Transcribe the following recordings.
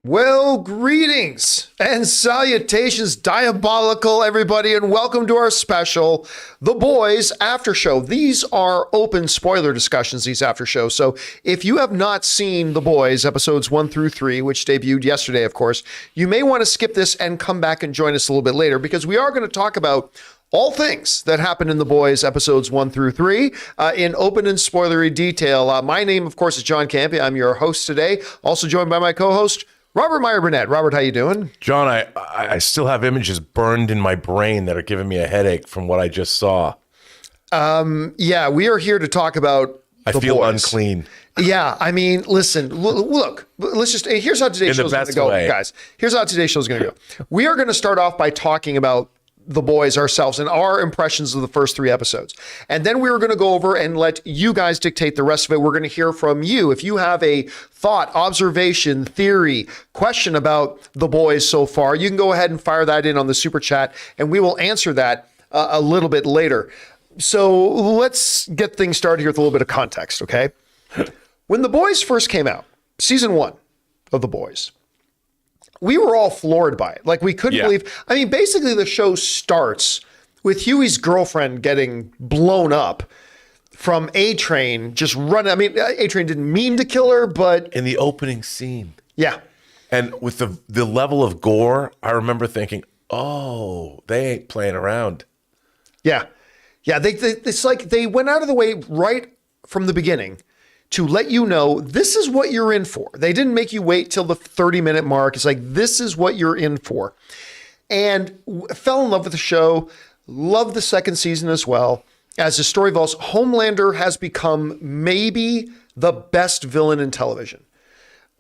Well, greetings and salutations, diabolical everybody, and welcome to our special, The Boys Aftershow. These are open spoiler discussions, these aftershows. So if you have not seen The Boys, episodes 1 through 3, which debuted yesterday, of course, you may want to skip this and come back and join us a little bit later, because we are going to talk about all things that happened in The Boys episodes 1 through 3 in open and spoilery detail. My name, of course, is John Campea. I'm your host today, also joined by my co-host, Robert Meyer-Burnett. Robert, how you doing? John, I still have images burned in my brain that are giving me a headache from what I just saw. Yeah, we are here to talk about I The feel Boys. unclean. Yeah, I mean, listen, look, let's just, here's how today's show's going to go, guys. Here's how today's show's going to go. We are going to start off by talking about The Boys ourselves and our impressions of the first 3 episodes. And then we were going to go over and let you guys dictate the rest of it. We're going to hear from you. If you have a thought, observation, theory, question about The Boys so far, you can go ahead and fire that in on the super chat and we will answer that a little bit later. So let's get things started here with a little bit of context, okay? When The Boys first came out, season 1 of The Boys, we were all floored by it. Like, we couldn't believe, I mean, basically the show starts with Hughie's girlfriend getting blown up from A-Train just running. I mean, A-Train didn't mean to kill her, but In the opening scene. yeah. And with the level of gore, I remember thinking, oh, they ain't playing around. Yeah. Yeah. It's like they went out of the way right from the beginning to let you know this is what you're in for. They didn't make you wait till the 30-minute mark. It's like, this is what you're in for. And fell in love with the show. Loved the second season as well. As the story evolves, Homelander has become maybe the best villain in television.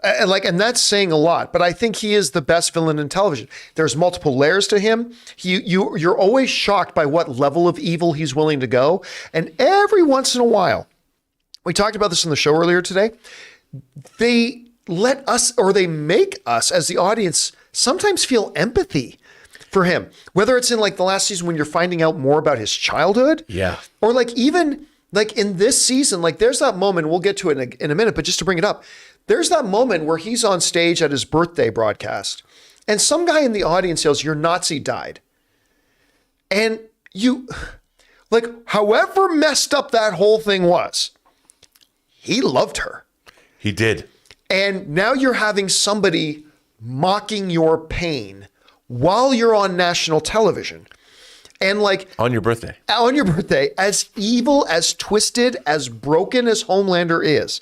And that's saying a lot, but I think he is the best villain in television. There's multiple layers to him. You're always shocked by what level of evil he's willing to go. And every once in a while, we talked about this in the show earlier today, they let us, or they make us as the audience sometimes feel empathy for him. Whether it's in like the last season when you're finding out more about his childhood. Yeah. Or like even like in this season, like there's that moment, we'll get to it in a minute, but just to bring it up, there's that moment where he's on stage at his birthday broadcast and some guy in the audience yells, "Your Nazi died." And you, like, however messed up that whole thing was, he loved her. He did. And now you're having somebody mocking your pain while you're on national television. And like On your birthday. As evil, as twisted, as broken as Homelander is,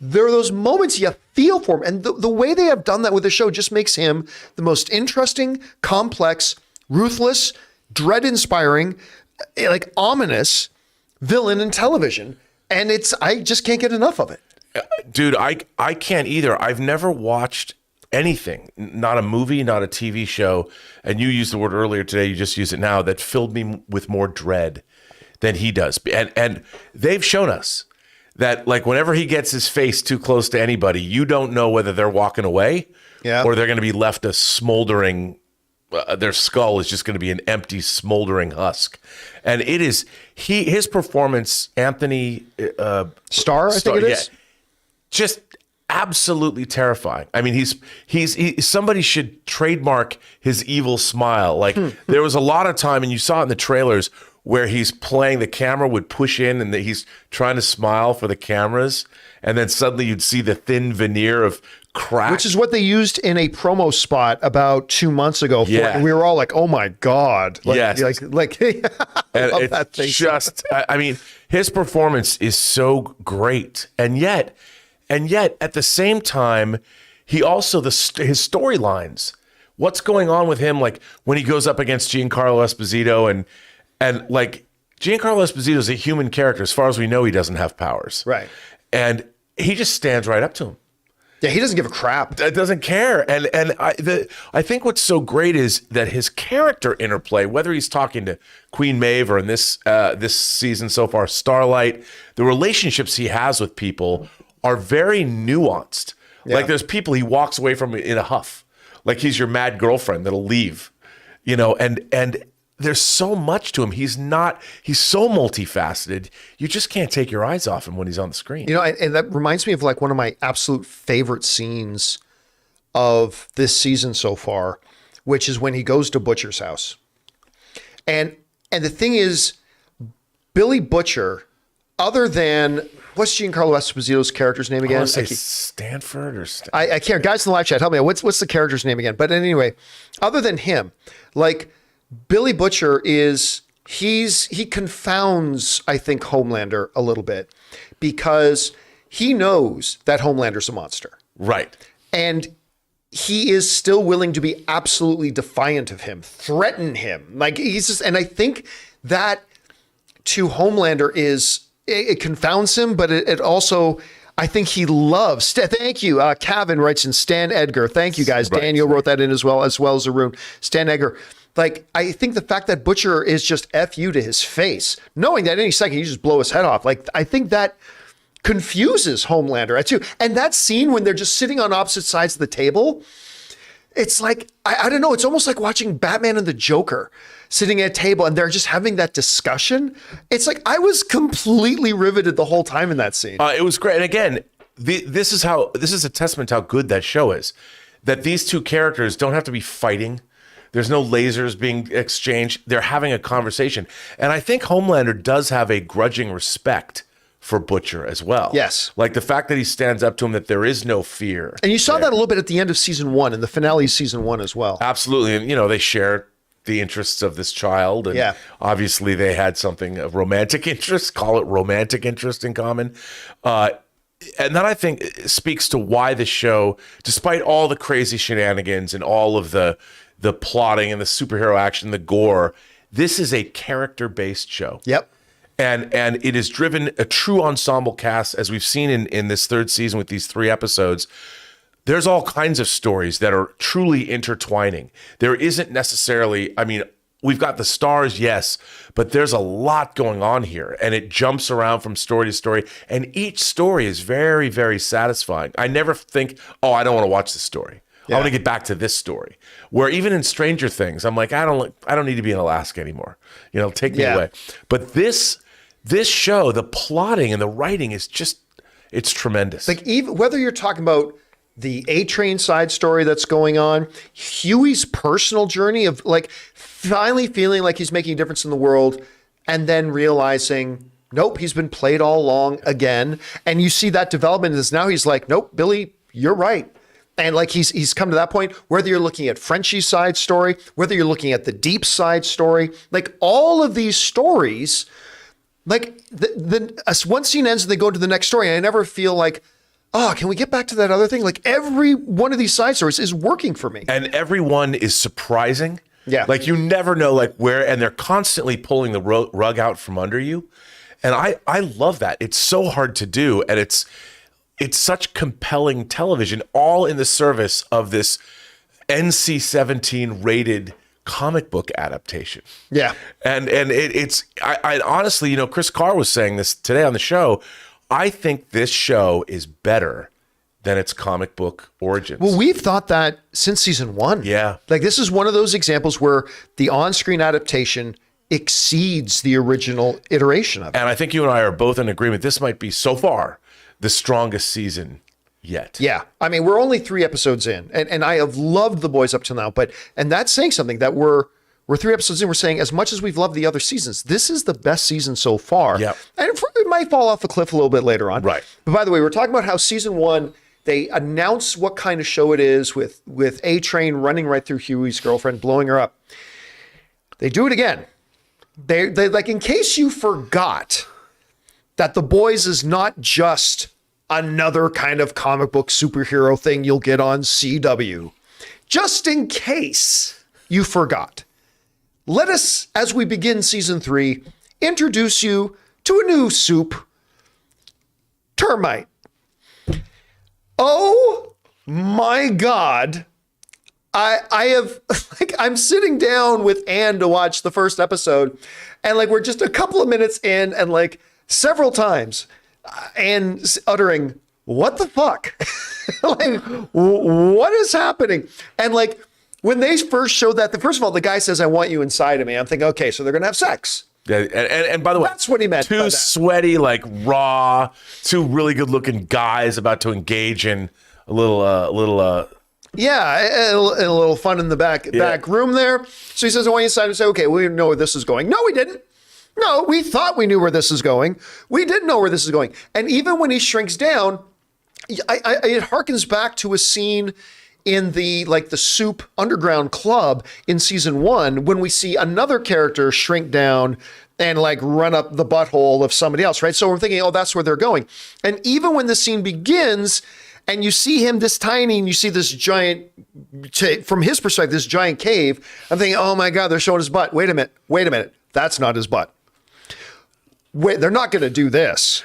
there are those moments you feel for him. And the way they have done that with the show just makes him the most interesting, complex, ruthless, dread-inspiring, like ominous villain in television. And I just can't get enough of it. Dude, I can't either. I've never watched anything, not a movie, not a TV show, and you used the word earlier today, you just use it now, that filled me with more dread than he does. And they've shown us that, like, whenever he gets his face too close to anybody, you don't know whether they're walking away or they're going to be left a smoldering, their skull is just going to be an empty, smoldering husk. And it is, his performance, Anthony Starr, I think it is. Yeah, just absolutely terrifying. I mean, he's somebody should trademark his evil smile. Like there was a lot of time, and you saw it in the trailers, where he's playing, the camera would push in and he's trying to smile for the cameras. And then suddenly you'd see the thin veneer of crack. Which is what they used in a promo spot about 2 months ago. And we were all like, oh my God. Like, yes. Like I love that thing. Just, I mean, his performance is so great. And yet at the same time, he also, his storylines, what's going on with him, like when he goes up against Giancarlo Esposito and like Giancarlo Esposito is a human character. As far as we know, he doesn't have powers. Right. And he just stands right up to him. Yeah, he doesn't give a crap. Doesn't care. And I think what's so great is that his character interplay, whether he's talking to Queen Maeve or in this season so far, Starlight, the relationships he has with people are very nuanced. Yeah. Like there's people he walks away from in a huff. Like he's your mad girlfriend that'll leave, you know, and there's so much to him. He's so multifaceted. You just can't take your eyes off him when he's on the screen. You know, and that reminds me of like one of my absolute favorite scenes of this season so far, which is when he goes to Butcher's house. And the thing is, Billy Butcher, other than, what's Giancarlo Esposito's character's name again? I want to say Stanford or I can't. Guys in the live chat, help me out. What's the character's name again? But anyway, other than him, like Billy Butcher he confounds, I think, Homelander a little bit because he knows that Homelander's a monster. Right. And he is still willing to be absolutely defiant of him, threaten him. Like he's just, and I think that to Homelander it confounds him, but it also, I think he loves. Thank you. Kevin writes in Stan Edgar. Thank you guys. Right. Daniel wrote that in as well as Arun. Stan Edgar. Like, I think the fact that Butcher is just F you to his face, knowing that any second you just blow his head off. Like, I think that confuses Homelander too. And that scene when they're just sitting on opposite sides of the table, it's like, I don't know, it's almost like watching Batman and the Joker sitting at a table and they're just having that discussion. It's like, I was completely riveted the whole time in that scene. It was great. And again, this is a testament to how good that show is, that these two characters don't have to be fighting. There's no lasers being exchanged. They're having a conversation. And I think Homelander does have a grudging respect for Butcher as well. Yes. Like the fact that he stands up to him, that there is no fear. And you saw that a little bit at the end of season 1 and the finale of season 1 as well. Absolutely. And, they share the interests of this child. And obviously they had something of romantic interest, call it romantic interest in common. And that, I think, speaks to why the show, despite all the crazy shenanigans and all of the plotting and the superhero action, the gore, this is a character-based show. Yep. And it has driven a true ensemble cast, as we've seen in this third season with these 3 episodes. There's all kinds of stories that are truly intertwining. There isn't necessarily, we've got the stars, yes, but there's a lot going on here, and it jumps around from story to story, and each story is very, very satisfying. I never think, I don't want to watch this story. Yeah. I want to get back to this story. Where even in Stranger Things, I'm like, I don't need to be in Alaska anymore. Take me away. But this show, the plotting and the writing is just, it's tremendous. Like, even whether you're talking about the A-Train side story that's going on, Hughie's personal journey of like finally feeling like he's making a difference in the world, and then realizing, nope, he's been played all along again. And you see that development is now he's like, nope, Billy, you're right. And like he's come to that point, whether you're looking at Frenchie's side story, whether you're looking at the Deep side story, like all of these stories, like as one scene ends and they go to the next story, and I never feel like, can we get back to that other thing? Like every one of these side stories is working for me. And every one is surprising. Yeah. Like you never know like where, and they're constantly pulling the rug out from under you. And I love that. It's so hard to do. And it's such compelling television, all in the service of this NC-17 rated comic book adaptation. Yeah. And I honestly, Chris Carr was saying this today on the show. I think this show is better than its comic book origins. Well, we've thought that since season 1. Yeah. Like this is one of those examples where the on-screen adaptation exceeds the original iteration of it. And I think you and I are both in agreement. This might be so far the strongest season yet. Yeah. We're only 3 episodes in, and I have loved The Boys up till now, and that's saying something that we're 3 episodes in. We're saying as much as we've loved the other seasons, this is the best season so far. Yeah. And it might fall off the cliff a little bit later on. Right. But by the way, we're talking about how season 1, they announce what kind of show it is with A-Train running right through Hughie's girlfriend, blowing her up. They do it again. They like, in case you forgot that The Boys is not just another kind of comic book superhero thing you'll get on CW. Just in case you forgot, let us, as we begin season 3, introduce you to a new soup, Termite. Oh my God. I have, like, I'm sitting down with Anne to watch the first episode, and like, we're just a couple of minutes in, and like several times, Anne uttering, what the fuck? Like, what is happening? And like, when they first showed that, first of all, the guy says, I want you inside of me. I'm thinking, okay, so they're going to have sex. Yeah, and by the way, that's what he meant. 2 sweaty, like raw, 2 really good looking guys about to engage in a little Yeah, a little fun in the back room there. So he says, I want you inside and say, okay, we know where this is going. No, we didn't. No, we thought we knew where this is going. We didn't know where this is going. And even when he shrinks down, it harkens back to a scene in the Soup Underground Club in season 1 when we see another character shrink down and run up the butthole of somebody else, right? So we're thinking, oh, that's where they're going. And even when the scene begins and you see him this tiny and you see this giant, from his perspective, this giant cave, I'm thinking, oh my God, they're showing his butt. Wait a minute. That's not his butt. Wait, they're not going to do this.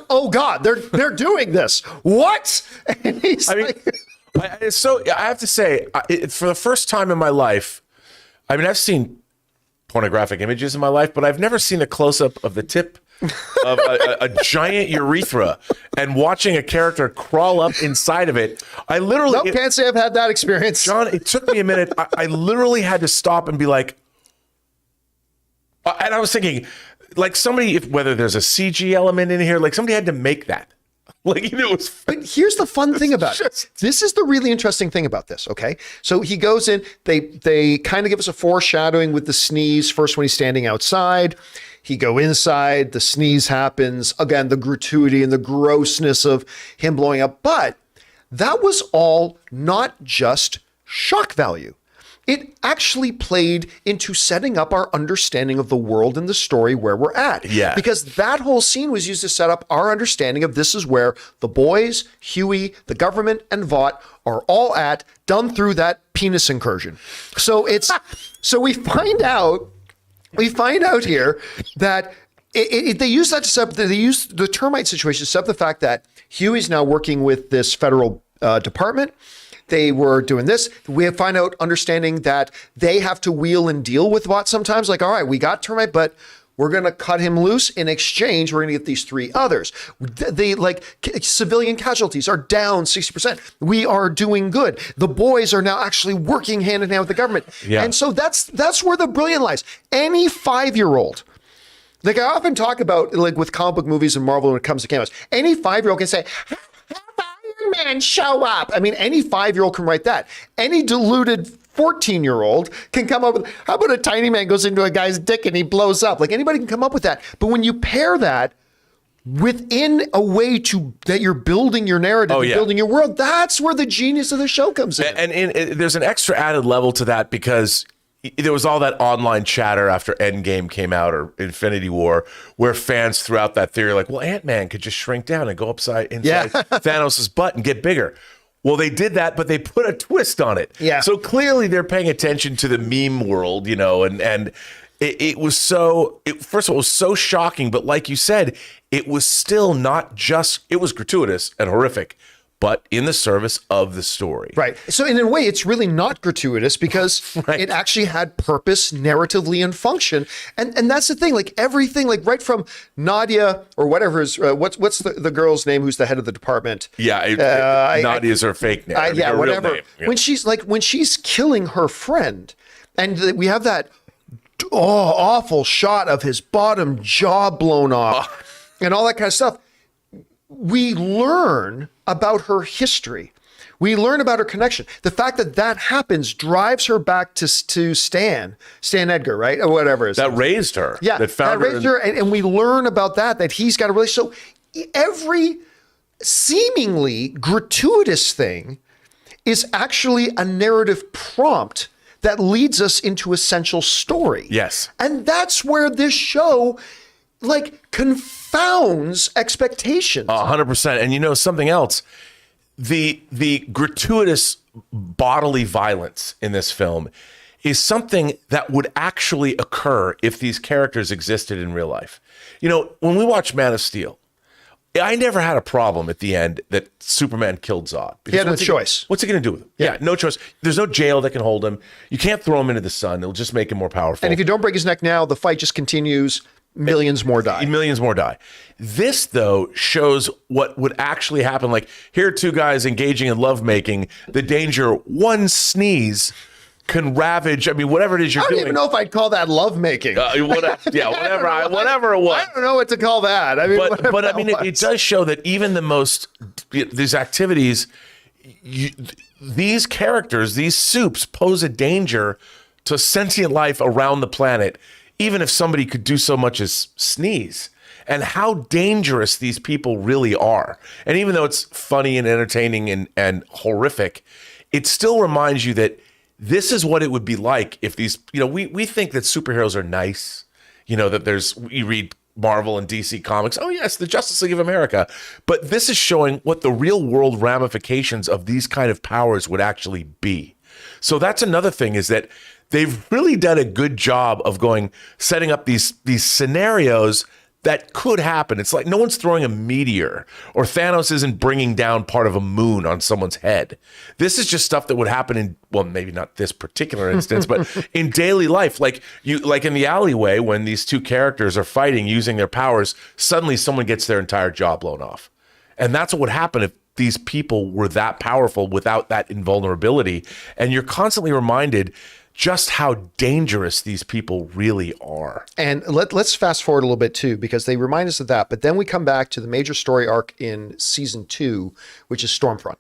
Oh God, they're doing this. What? And he's I have to say, for the first time in my life, I've seen pornographic images in my life, but I've never seen a close-up of the tip of a giant urethra and watching a character crawl up inside of it. I literally can't say I've had that experience. John, it took me a minute. I literally had to stop and be like, and I was thinking, somebody, whether there's a CG element in here, somebody had to make that. It was. But here's the fun thing about it. This is the really interesting thing about this. Okay, so he goes in. They kind of give us a foreshadowing with the sneeze first when he's standing outside. He go inside. The sneeze happens again. The gratuity and the grossness of him blowing up. But that was all not just shock value. It actually played into setting up our understanding of the world and the story where we're at. Yeah. Because that whole scene was used to set up our understanding of this is where the boys, Hughie, the government, and Vought are all at, done through that penis incursion. So we find out here that they use that to set up, they use the Termite situation to set up the fact that Hughie's now working with this federal department. They were doing this. We find out understanding that they have to wheel and deal with Vought sometimes. All right, we got Termite, but we're going to cut him loose. In exchange, we're going to get these 3 others. Civilian casualties are down 60%. We are doing good. The boys are now actually working hand in hand with the government. Yeah. And so that's where the brilliance lies. Any 5-year-old, I often talk about with comic book movies and Marvel when it comes to cameos, any 5-year-old can say, man, show up. Any 5-year-old can write that. Any deluded 14-year-old can come up with, how about a tiny man goes into a guy's dick and he blows up? Anybody can come up with that. But when you pair that within a way that you're building your narrative, building your world, that's where the genius of the show comes in. And there's an extra added level to that because there was all that online chatter after Endgame came out or Infinity War where fans threw out that theory well, Ant-Man could just shrink down and go inside Thanos' butt and get bigger. Well, they did that, but they put a twist on it. Yeah. So clearly they're paying attention to the meme world, and it was first of all, it was so shocking, but like you said, it was still not just, it was gratuitous and horrific, but in the service of the story. Right. So in a way, it's really not gratuitous because it actually had purpose narratively and function. And that's the thing, everything, right from Nadia or whatever is, what's the girl's name who's the head of the department? Yeah, Nadia's her fake name. Her whatever. Real name. Yeah. When she's killing her friend and we have that awful shot of his bottom jaw blown off and all that kind of stuff. We learn about her history. We learn about her connection. The fact that happens drives her back to Stan Edgar, right? Or whatever it is. That raised her. Yeah, that raised her. And we learn about that he's got a relationship. So every seemingly gratuitous thing is actually a narrative prompt that leads us into essential story. Yes. And that's where this show confounds expectations. 100%. And something else, the gratuitous bodily violence in this film is something that would actually occur if these characters existed in real life. When we watch Man of Steel, I never had a problem at the end that Superman killed Zod. He had no choice. What's he going to do with him? Yeah, no choice. There's no jail that can hold him. You can't throw him into the sun. It'll just make him more powerful. And if you don't break his neck now, the fight just continues. Millions more die. This, though, shows what would actually happen. Here are 2 guys engaging in lovemaking. The danger, one sneeze can ravage. Whatever it is you're doing. I don't even know if I'd call that lovemaking. Whatever it was. I don't know what to call that. It does show that even the most, these activities, these characters, these soups, pose a danger to sentient life around the planet, even if somebody could do so much as sneeze. And how dangerous these people really are. And even though it's funny and entertaining and horrific, it still reminds you that this is what it would be like if these, we think that superheroes are nice, that you read Marvel and DC comics. Oh yes, the Justice League of America. But this is showing what the real world ramifications of these kind of powers would actually be. So that's another thing, is that they've really done a good job of setting up these scenarios that could happen. It's like no one's throwing a meteor, or Thanos isn't bringing down part of a moon on someone's head. This is just stuff that would happen in, well, maybe not this particular instance, but in daily life. Like in the alleyway, when these two characters are fighting using their powers, suddenly someone gets their entire jaw blown off. And that's what would happen if these people were that powerful without that invulnerability. And you're constantly reminded just how dangerous these people really are. And let's fast forward a little bit too, because they remind us of that. But then we come back to the major story arc in season 2, which is Stormfront.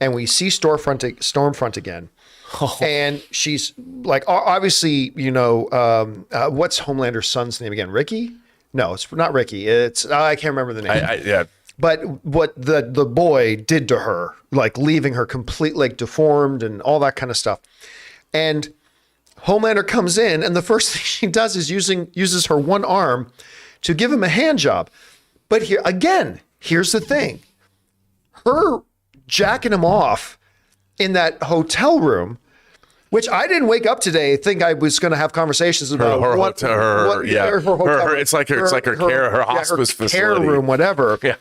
And we see Stormfront again. Oh. And she's like, obviously, what's Homelander's son's name again? Ricky? No, it's not Ricky. It's, I can't remember the name. Yeah. But what the boy did to her, like leaving her completely deformed and all that kind of stuff. And Homelander comes in, and the first thing she does is uses her one arm to give him a hand job. But here's the thing. Her jacking him off in that hotel room, which I didn't wake up today think I was going to have conversations about her hotel. It's like her hospice facility, care room, whatever. Yeah.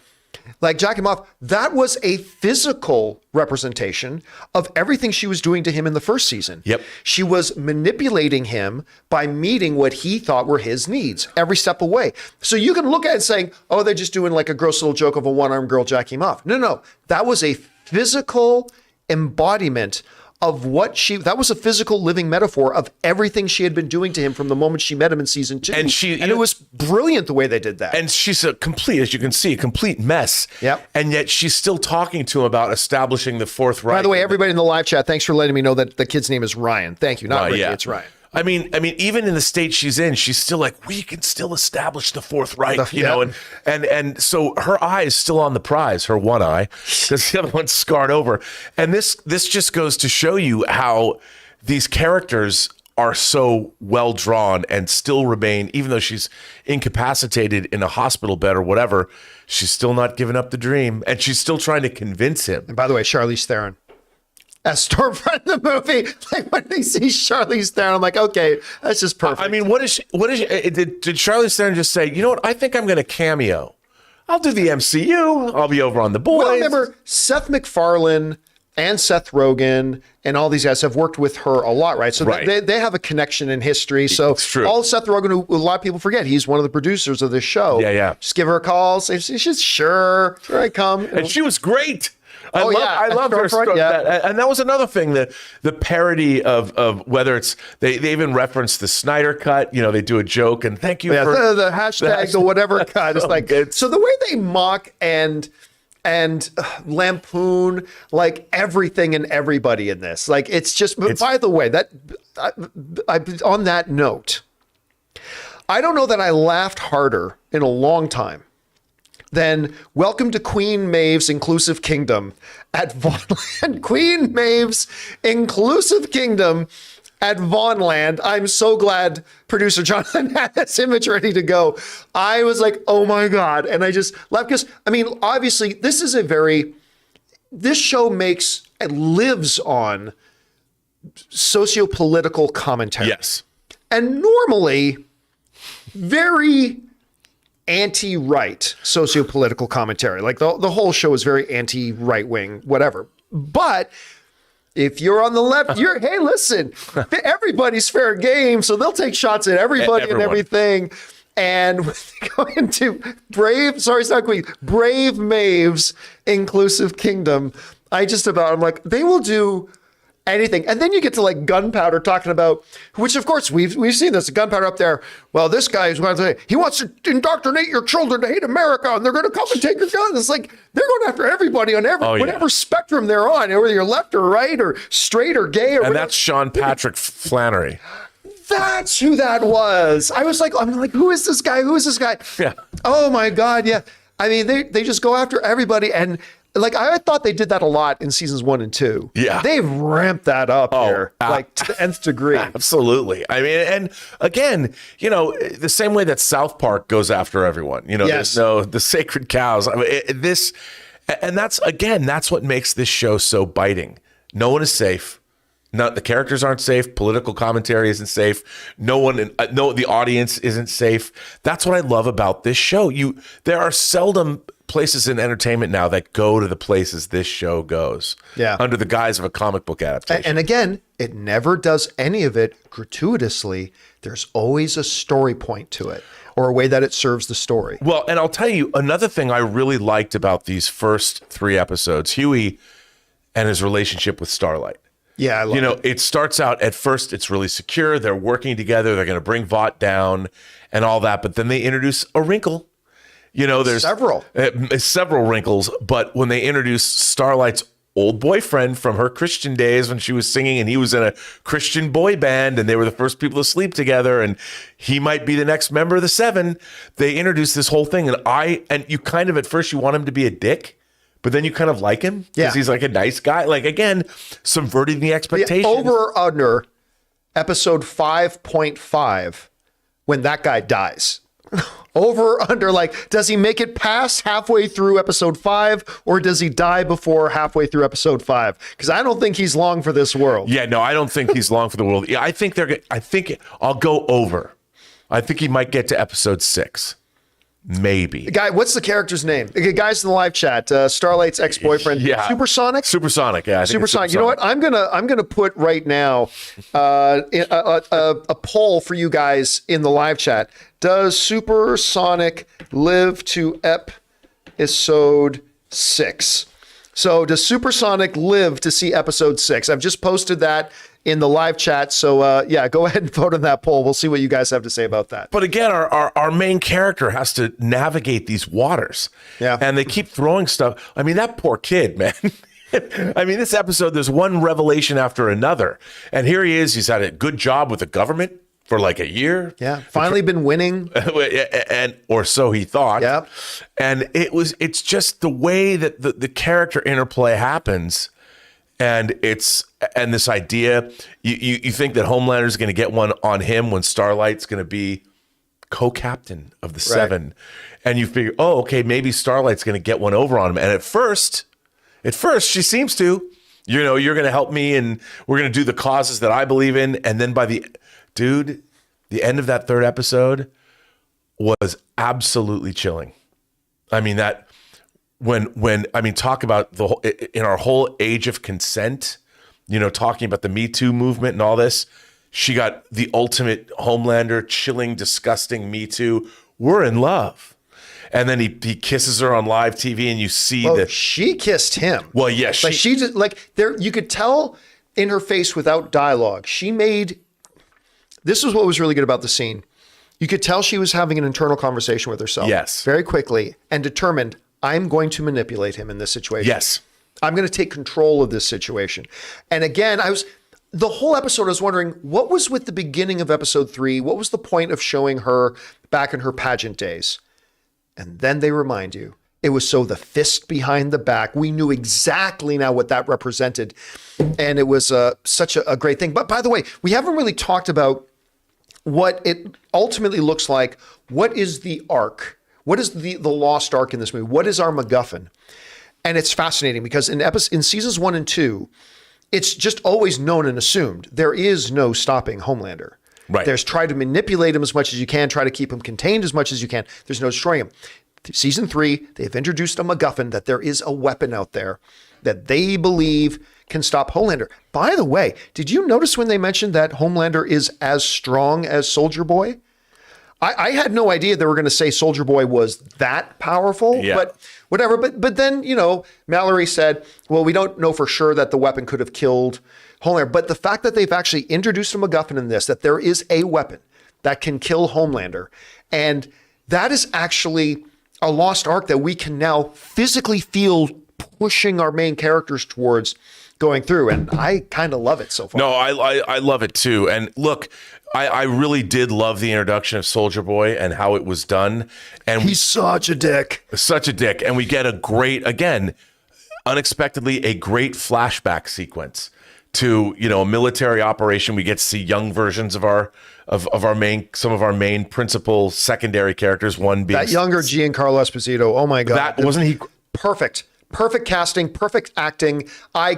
Like jacking him off. That was a physical representation of everything she was doing to him in the first season. Yep. She was manipulating him by meeting what he thought were his needs every step away. So you can look at it saying, oh, they're just doing like a gross little joke of a one-armed girl jacking him off. No. That was a physical embodiment of that was a physical living metaphor of everything she had been doing to him from the moment she met him in season 2. And it was brilliant the way they did that. And she's a complete mess. Yep. And yet she's still talking to him about establishing the Fourth Reich. By the way, everybody in the live chat, thanks for letting me know that the kid's name is Ryan. Thank you. Not Ricky, it's Ryan. I mean, even in the state she's in, she's still like, we can still establish the Fourth Reich, and so her eye is still on the prize, her one eye, because the other one's scarred over. And this just goes to show you how these characters are so well drawn and still remain, even though she's incapacitated in a hospital bed or whatever, she's still not giving up the dream, and she's still trying to convince him. And by the way, Charlize Theron as Stormfront in the movie, like when they see Charlize Theron, I'm like, okay, that's just perfect. I mean, did Charlize Theron just say, you know what, I think I'm going to cameo. I'll do the MCU. I'll be over on the Boys. Well, remember, Seth MacFarlane and Seth Rogen and all these guys have worked with her a lot, right? So they have a connection in history. So it's true. All Seth Rogen, who a lot of people forget, he's one of the producers of this show. Yeah. Just give her a call. Say, she's sure I come. And she was great. I love her stuff. Yeah. And that was another thing, the parody of whether it's they even reference the Snyder cut. They do a joke and thank you for the hashtag or whatever cut. It's like so the way they mock and lampoon like everything and everybody in this. Like it's just. By the way, on that note, I don't know that I laughed harder in a long time than Welcome to Queen Maeve's Inclusive Kingdom at Vaughnland. Queen Maeve's Inclusive Kingdom at Vaughnland. I'm so glad producer Jonathan had this image ready to go. I was like, oh my God. And I just laughed because, I mean, obviously this show makes and lives on socio-political commentary. Yes. And normally very anti-right socio-political commentary. Like the whole show is very anti-right wing, whatever. But if you're on the left, hey, listen, everybody's fair game. So they'll take shots at everybody and everything. And going to Brave Maeve's Inclusive Kingdom, I'm like, they will do anything. And then you get to like Gunpowder talking about, which of course we've seen this, Gunpowder up there. Well, this guy is going to say, he wants to indoctrinate your children to hate America and they're going to come and take your guns. It's like, they're going after everybody on whatever spectrum they're on, whether you're left or right or straight or gay or whatever. That's Sean Patrick Flannery. That's who that was. I'm like, who is this guy? Who is this guy? Yeah. Oh my God. Yeah. I mean, they just go after everybody. And like, I thought they did that a lot in seasons 1 and 2. Yeah. They've ramped that up here, like to the nth degree. Absolutely. I mean, and again, the same way that South Park goes after everyone, yes. There's the sacred cows. I mean, that's what makes this show so biting. No one is safe. The characters aren't safe. Political commentary isn't safe. The audience isn't safe. That's what I love about this show. There are seldom places in entertainment now that go to the places this show goes. Yeah. Under the guise of a comic book adaptation. And again, it never does any of it gratuitously. There's always a story point to it or a way that it serves the story. Well, and I'll tell you another thing I really liked about these first 3 episodes, Hughie and his relationship with Starlight. Yeah, I love it. It starts out at first, it's really secure. They're working together. They're going to bring Vought down and all that. But then they introduce a wrinkle. There's several wrinkles. But when they introduce Starlight's old boyfriend from her Christian days when she was singing and he was in a Christian boy band and they were the first people to sleep together and he might be the next member of the 7, they introduced this whole thing. And you kind of, at first you want him to be a dick. But then you kind of like him because he's like a nice guy. Like, again, subverting the expectations. Yeah, over or under episode 5.5 when that guy dies. Over or under, like, does he make it past halfway through episode 5 or does he die before halfway through episode 5? Because I don't think he's long for this world. Yeah, no, I don't think he's long for the world. Yeah, I think I'll go over. I think he might get to episode 6. Maybe. Guy, what's the character's name? The guys in the live chat, Starlight's ex-boyfriend, Supersonic? Supersonic, yeah. Supersonic. You know what? I'm gonna put right now a poll for you guys in the live chat. Does Supersonic live to episode 6? So does Supersonic live to see episode 6? I've just posted that in the live chat. So go ahead and vote on that poll. We'll see what you guys have to say about that. But again, our main character has to navigate these waters. Yeah. And they keep throwing stuff. I mean, that poor kid, man. I mean, this episode, there's one revelation after another. And here he is. He's had a good job with the government for like a year. Yeah. Finally been winning. Or so he thought. Yep. And it's just the way that the character interplay happens. And this idea, you think that Homelander is going to get one on him when Starlight's going to be co-captain of the 7. And you figure, oh, okay, maybe Starlight's going to get one over on him. And at first she seems to, you're going to help me and we're going to do the causes that I believe in. And then by the end of that 3rd episode was absolutely chilling. I mean, talk about in our whole age of consent, talking about the Me Too movement and all this, she got the ultimate Homelander, chilling, disgusting Me Too. We're in love. And then he kisses her on live TV and you see that she kissed him. Well, yeah, she just you could tell in her face without dialogue. This was what was really good about the scene. You could tell she was having an internal conversation with herself. Yes. Very quickly and determined, I'm going to manipulate him in this situation. Yes. I'm going to take control of this situation. And again, the whole episode, I was wondering, what was with the beginning of episode 3? What was the point of showing her back in her pageant days? And then they remind you, it was so the fist behind the back. We knew exactly now what that represented. And it was such a great thing. But by the way, we haven't really talked about what it ultimately looks like. What is the arc? What is the lost arc in this movie? What is our MacGuffin? And it's fascinating because in seasons 1 and 2, it's just always known and assumed there is no stopping Homelander. Right. There's try to manipulate him as much as you can, try to keep him contained as much as you can. There's no destroying him. Season 3, they've introduced a MacGuffin that there is a weapon out there that they believe can stop Homelander. By the way, did you notice when they mentioned that Homelander is as strong as Soldier Boy? I had no idea they were going to say Soldier Boy was that powerful, but whatever. But then, Mallory said, well, we don't know for sure that the weapon could have killed Homelander. But the fact that they've actually introduced a MacGuffin in this, that there is a weapon that can kill Homelander, and that is actually a lost arc that we can now physically feel pushing our main characters towards going through. And I kind of love it so far. No, I love it too. And look, I really did love the introduction of Soldier Boy and how it was done. And he's such a dick. Such a dick. And we get a great, again, unexpectedly, a great flashback sequence to, you know, a military operation. We get to see young versions of some of our main principal secondary characters. One being that younger Giancarlo Esposito. Oh my God. That wasn't he perfect. Perfect casting, perfect acting. I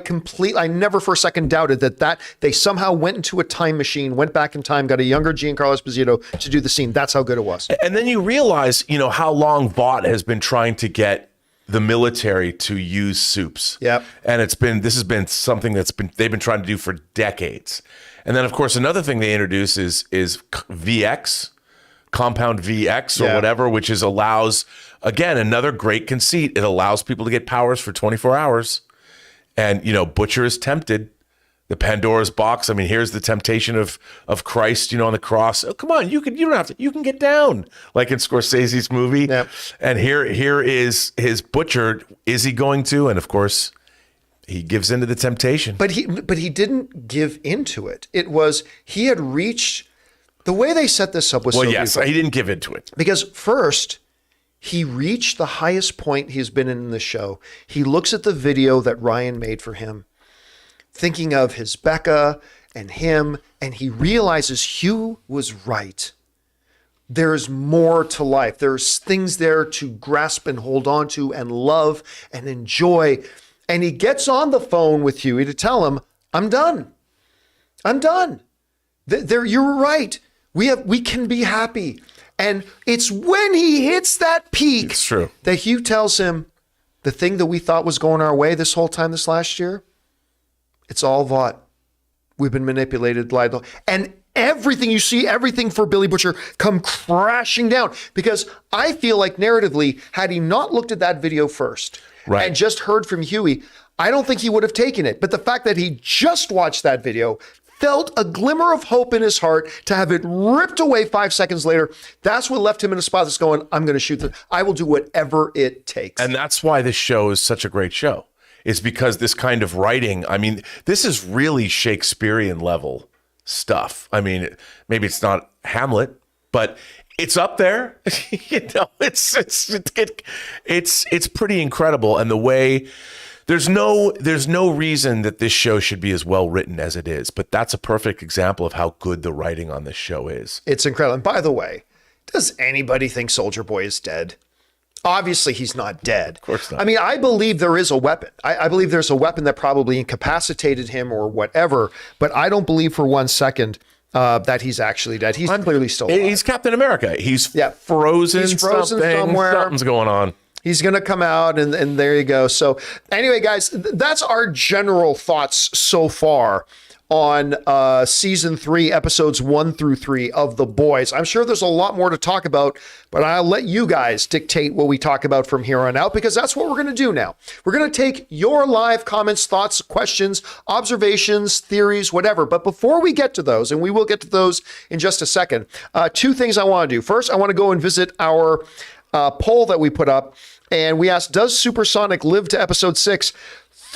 never for a second doubted that they somehow went into a time machine, went back in time, got a younger Giancarlo Esposito to do the scene. That's how good it was. And then you realize, you know, how long Vought has been trying to get the military to use soups. Yep. And this has been something they've been trying to do for decades. And then of course another thing they introduce is VX, Compound VX or whatever, which allows, again, another great conceit. It allows people to get powers for 24 hours. And, you know, Butcher is tempted. The Pandora's box. I mean, here's the temptation of Christ, you know, on the cross. Oh, come on, you don't have to, you can get down, like in Scorsese's movie. Yep. And here is his Butcher. Is he going to? And of course, he gives into the temptation. But he didn't give into it. It was, he had reached, the way they set this up was so beautiful. He didn't give into it. Because first, he reached the highest point he's been in the show. He looks at the video that Ryan made for him, thinking of his Becca and him, and he realizes Hugh was right. There's more to life. There's things there to grasp and hold on to and love and enjoy. And he gets on the phone with Hughie to tell him, I'm done. I'm done. You're right. We can be happy. And it's when he hits that peak that Hugh tells him the thing that we thought was going our way this whole time this last year, it's all Vought. We've been manipulated, lied. And everything you see, everything for Billy Butcher come crashing down. Because I feel like narratively, had he not looked at that video first and just heard from Hughie, I don't think he would have taken it. But the fact that he just watched that video, felt a glimmer of hope in his heart, to have it ripped away 5 seconds later, that's what left him in a spot that's going, I'm going to shoot I will do whatever it takes. And that's why this show is such a great show, is because this kind of writing, I mean, this is really Shakespearean level stuff. I mean, maybe it's not Hamlet, but it's up there. You know, it's pretty incredible. And the way, there's no reason that this show should be as well written as it is, but that's a perfect example of how good the writing on this show is. It's incredible. And by the way, does anybody think Soldier Boy is dead? Obviously, he's not dead. Of course not. I mean, I believe there is a weapon. I believe there's a weapon that probably incapacitated him or whatever, but I don't believe for 1 second that he's actually dead. He's clearly still alive. He's Captain America. He's frozen. He's frozen somewhere. Something's going on. He's going to come out, and there you go. So anyway, guys, that's our general thoughts so far on season 3, episodes 1 through 3 of The Boys. I'm sure there's a lot more to talk about, but I'll let you guys dictate what we talk about from here on out, because that's what we're going to do now. We're going to take your live comments, thoughts, questions, observations, theories, whatever. But before we get to those, and we will get to those in just a second, 2 things I want to do. First, I want to go and visit our poll that we put up, and we asked, does Supersonic live to episode 6?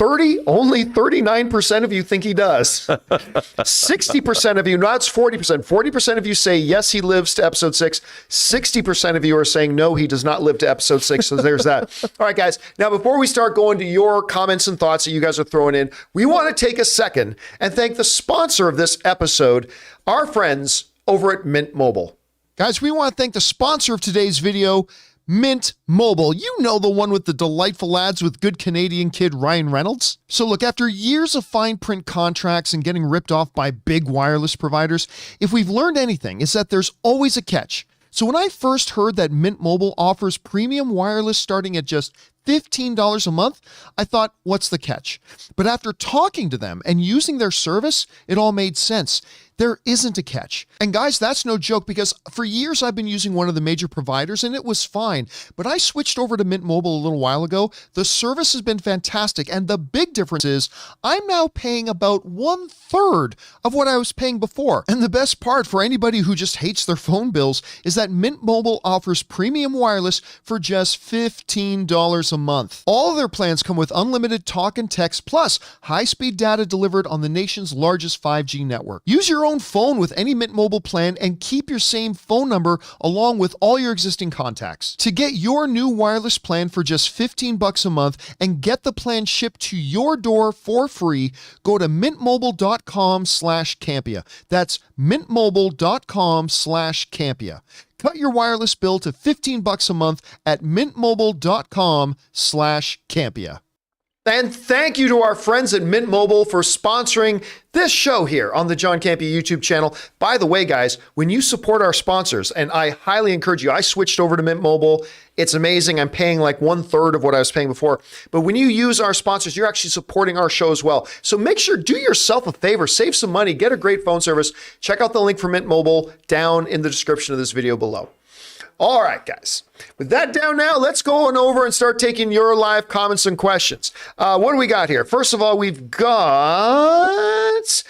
Only 39% of you think he does. 60% of you, no, it's 40%. 40% of you say yes, he lives to episode 6. 60% of you are saying no, he does not live to episode 6. So there's that. All right, guys. Now, before we start going to your comments and thoughts that you guys are throwing in, we want to take a second and thank the sponsor of this episode, our friends over at Mint Mobile. Guys, we want to thank the sponsor of today's video, Mint Mobile. You know, the one with the delightful ads with good Canadian kid Ryan Reynolds. So look, after years of fine print contracts and getting ripped off by big wireless providers, if we've learned anything, it's that there's always a catch. So when I first heard that Mint Mobile offers premium wireless starting at just $15 a month, I thought, what's the catch? But after talking to them and using their service, it all made sense. There isn't a catch. And guys, that's no joke, because for years I've been using one of the major providers and it was fine. But I switched over to Mint Mobile a little while ago. The service has been fantastic. And the big difference is I'm now paying about 1/3 of what I was paying before. And the best part for anybody who just hates their phone bills is that Mint Mobile offers premium wireless for just $15 a month. All of their plans come with unlimited talk and text plus high-speed data delivered on the nation's largest 5G network. Use your own phone with any Mint Mobile plan and keep your same phone number along with all your existing contacts. To get your new wireless plan for just $15 a month and get the plan shipped to your door for free, go to mintmobile.com/Campea. That's mintmobile.com/Campea. Cut your wireless bill to $15 a month at mintmobile.com/Campea. And thank you to our friends at Mint Mobile for sponsoring this show here on the John Campea YouTube channel. By the way, guys, when you support our sponsors, and I highly encourage you, I switched over to Mint Mobile. It's amazing. I'm paying like 1/3 of what I was paying before. But when you use our sponsors, you're actually supporting our show as well. So make sure, do yourself a favor, save some money, get a great phone service. Check out the link for Mint Mobile down in the description of this video below. All right, guys. With that down now, let's go on over and start taking your live comments and questions. What do we got here? First of all, we've got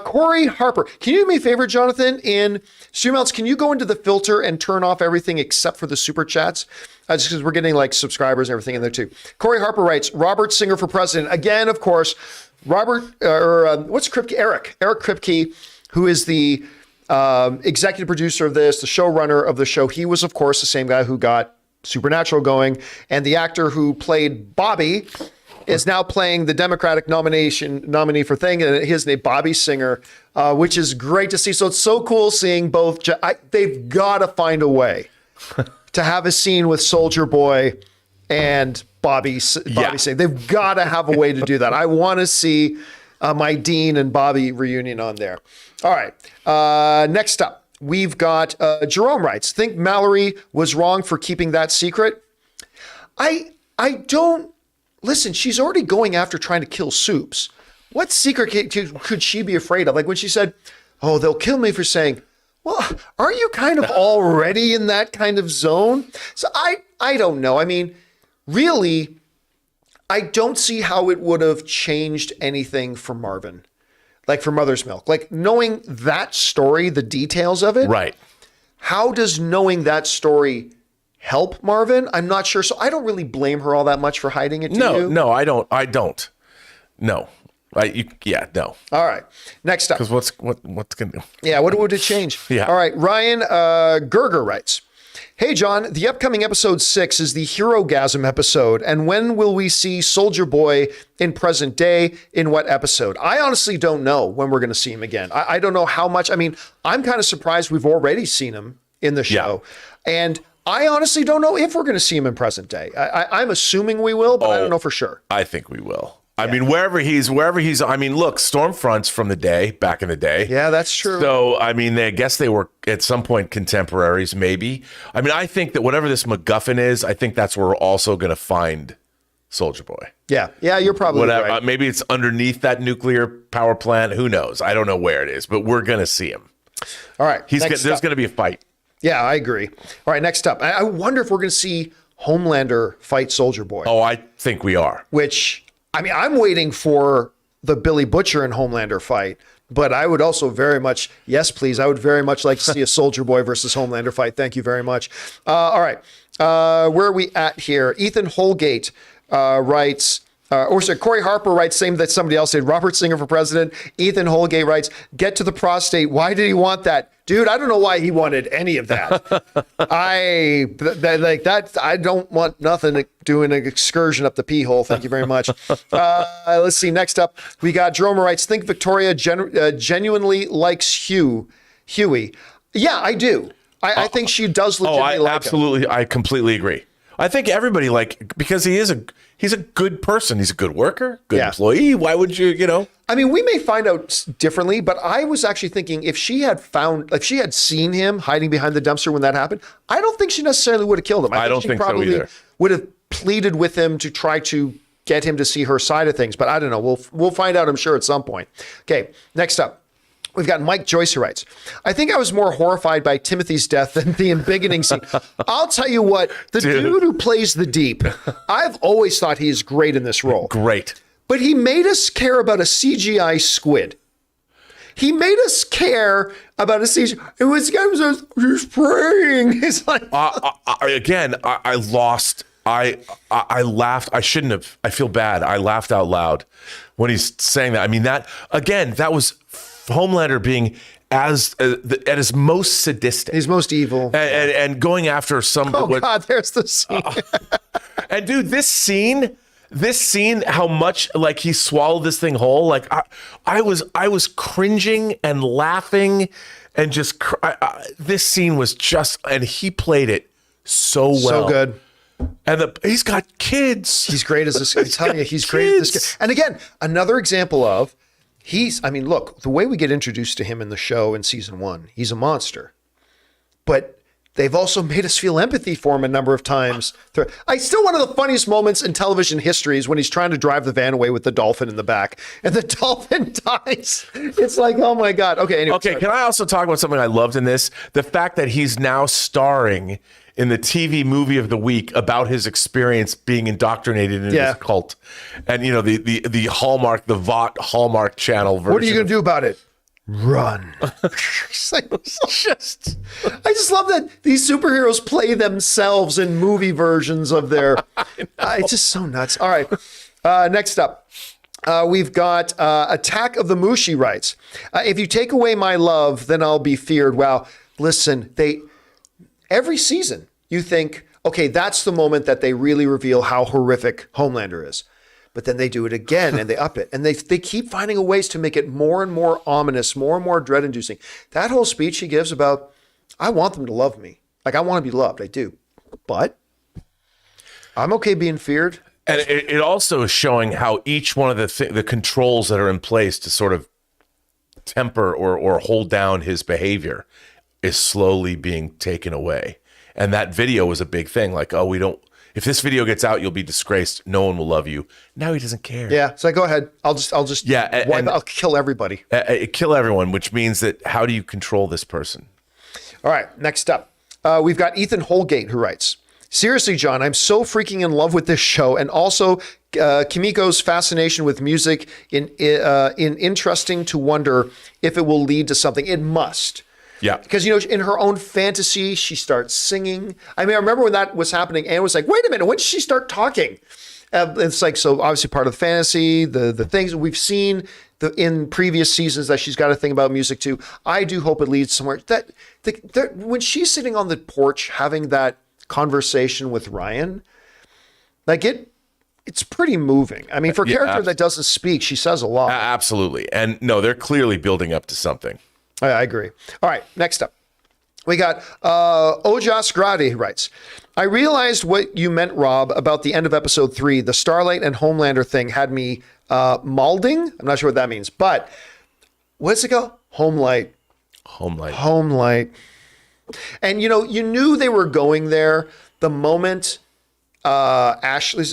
Corey Harper. Can you do me a favor, Jonathan? In Streamouts, can you go into the filter and turn off everything except for the super chats? Just because we're getting like subscribers and everything in there too. Corey Harper writes, Robert Singer for president. Again, of course, Robert, what's Kripke? Eric Kripke, who is the executive producer of this, the showrunner of the show. He was, of course, the same guy who got Supernatural going, and the actor who played Bobby is now playing the Democratic nominee for thing, and his name Bobby Singer, which is great to see. So it's so cool seeing both. They've got to find a way to have a scene with Soldier Boy and Bobby Singer. They've got to have a way to do that. I want to see my Dean and Bobby reunion on there. All right. Next up, we've got Jerome writes, think Mallory was wrong for keeping that secret? I don't, listen, she's already going after trying to kill Soups. What secret could she be afraid of? Like when she said, oh, they'll kill me for saying, well, aren't you kind of already in that kind of zone? So I don't know. I mean, really, I don't see how it would have changed anything for Marvin. Like for Mother's Milk, like knowing that story, the details of it. Right. How does knowing that story help Marvin? I'm not sure. So I don't really blame her all that much for hiding it. No, I don't. No. No. All right. Next up. Because what's going to... Yeah, what would it change? Yeah. All right. Ryan Gerger writes, hey, John, the upcoming episode 6 is the Hero-gasm episode. And when will we see Soldier Boy in present day? In what episode? I honestly don't know when we're going to see him again. I don't know how much. I mean, I'm kind of surprised we've already seen him in the show. Yeah. And I honestly don't know if we're going to see him in present day. I'm assuming we will, but I don't know for sure. I think we will. I mean, wherever he's, I mean, look, Stormfront's from the day, back in the day. Yeah, that's true. So, I mean, I guess they were at some point contemporaries, maybe. I mean, I think that whatever this MacGuffin is, I think that's where we're also going to find Soldier Boy. Yeah, you're probably right. Maybe it's underneath that nuclear power plant. Who knows? I don't know where it is, but we're going to see him. All right. There's going to be a fight. Yeah, I agree. All right, next up. I wonder if we're going to see Homelander fight Soldier Boy. Oh, I think we are. Which... I mean, I'm waiting for the Billy Butcher and Homelander fight, but I would also very much, yes, please. I would very much like to see a Soldier Boy versus Homelander fight. Thank you very much. All right. Where are we at here? Ethan Holgate writes, Corey Harper writes, same that somebody else said, Robert Singer for president. Ethan Holgate writes, get to the prostate. Why did he want that? Dude, I don't know why he wanted any of that. I don't want nothing doing an excursion up the pee hole. Thank you very much. Let's see. Next up, we got Jerome writes, think Victoria genuinely likes Hughie. Yeah, I do. I think she does legitimately like absolutely. him. I completely agree. I think everybody because he's a good person. He's a good worker, good employee. Why would you, I mean, we may find out differently, but I was actually thinking if she had seen him hiding behind the dumpster when that happened, I don't think she necessarily would have killed him. I don't think so either. Would have pleaded with him to try to get him to see her side of things, but I don't know. We'll find out, I'm sure, at some point. Okay, next up. We've got Mike Joyce who writes, I think I was more horrified by Timothy's death than the embiggening scene. I'll tell you what, the dude who plays the Deep, I've always thought he is great in this role. Great. But he made us care about a CGI squid. He made us care about a CGI. It was, guy was he's praying. It's like, I lost. I laughed. I shouldn't have. I feel bad. I laughed out loud when he's saying that. I mean, that was Homelander being at his most sadistic. He's most evil. And going after some. Oh, God, there's the scene. And dude, this scene, how much like he swallowed this thing whole. Like I was cringing and laughing and just, this scene was just, and he played it so well. So good. And he's got kids. He's great as this. I'm telling you, he's great as this guy. And again, another example of look, the way we get introduced to him in the show in season 1, he's a monster. But they've also made us feel empathy for him a number of times. Still one of the funniest moments in television history is when he's trying to drive the van away with the dolphin in the back and the dolphin dies. It's like, oh my God. Okay. Anyway, okay. Can I also talk about something I loved in this? The fact that he's now starring in the TV movie of the week about his experience being indoctrinated in this cult. And, you know, the Hallmark, the VOT Hallmark channel version. What are you going to do about it? Run. I just love that these superheroes play themselves in movie versions of their, it's just so nuts. All right. Next up. We've got Attack of the Mushi writes, if you take away my love, then I'll be feared. Wow. Listen, every season you think, okay, that's the moment that they really reveal how horrific Homelander is. But then they do it again and they up it. And they keep finding ways to make it more and more ominous, more and more dread-inducing. That whole speech he gives about, I want them to love me. Like, I want to be loved. I do. But I'm okay being feared. And it also is showing how each one of the controls that are in place to sort of temper or hold down his behavior is slowly being taken away. And that video was a big thing. Like, oh, if this video gets out, you'll be disgraced. No one will love you. Now he doesn't care. Yeah. So go ahead. I'll kill everybody. Kill everyone, which means that how do you control this person? All right. Next up, we've got Ethan Holgate who writes, seriously, John, I'm so freaking in love with this show. And also Kimiko's fascination with music in interesting to wonder if it will lead to something. It must. Yeah. Because, you know, in her own fantasy, she starts singing. I mean, I remember when that was happening, Anne was like, wait a minute, when did she start talking? It's like, so obviously part of the fantasy, the things that we've seen in previous seasons that she's got a thing about music too. I do hope it leads somewhere. When she's sitting on the porch having that conversation with Ryan, like it's pretty moving. I mean, for a character that doesn't speak, she says a lot. Absolutely. And no, they're clearly building up to something. I agree. All right, next up. We got Ojas Grady writes, I realized what you meant, Rob, about the end of episode 3. The Starlight and Homelander thing had me malding. I'm not sure what that means, but what's it called? Homelight. And, you know, you knew they were going there the moment Ashley, is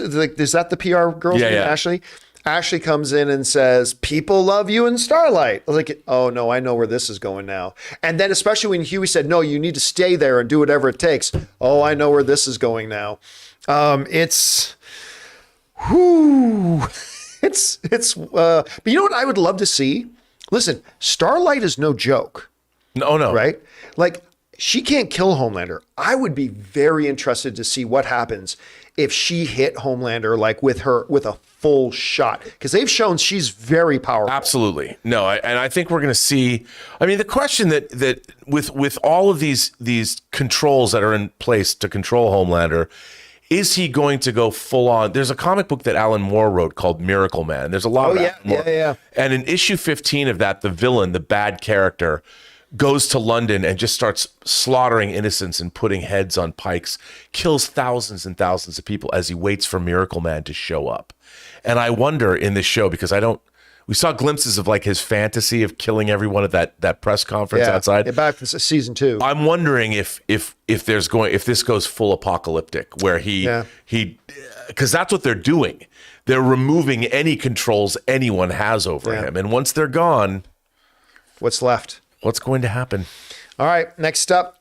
that the PR girl's name, Ashley? Ashley comes in and says, people love you and Starlight. I was like, oh no, I know where this is going now. And then especially when Hughie said, no, you need to stay there and do whatever it takes. Oh, I know where this is going now. But you know what I would love to see? Listen, Starlight is no joke. No. Right? Like, she can't kill Homelander. I would be very interested to see what happens if she hit Homelander like with a full shot, because they've shown she's very powerful. Absolutely. No, and I think we're going to see. I mean, the question that with all of these controls that are in place to control Homelander, is he going to go full on? There's a comic book that Alan Moore wrote called Miracle Man. There's a lot of Alan Moore. Yeah. And in issue 15 of that, the villain, the bad character, goes to London and just starts slaughtering innocents and putting heads on pikes, kills thousands and thousands of people as he waits for Miracle Man to show up. And I wonder in this show, because we saw glimpses of like his fantasy of killing everyone at that press conference outside. Yeah, back to season 2. I'm wondering if this goes full apocalyptic, where he because that's what they're doing. They're removing any controls anyone has over him, and once they're gone. What's left? What's going to happen? All right, next up,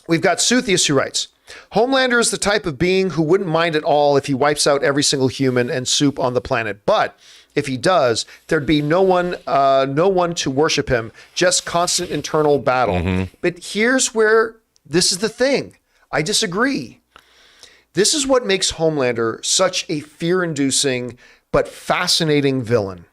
we've got Socio, who writes, Homelander is the type of being who wouldn't mind at all if he wipes out every single human and soup on the planet. But if he does, there'd be no one to worship him, just constant internal battle. But here's where this is the thing. I disagree. This is what makes Homelander such a fear-inducing but fascinating villain.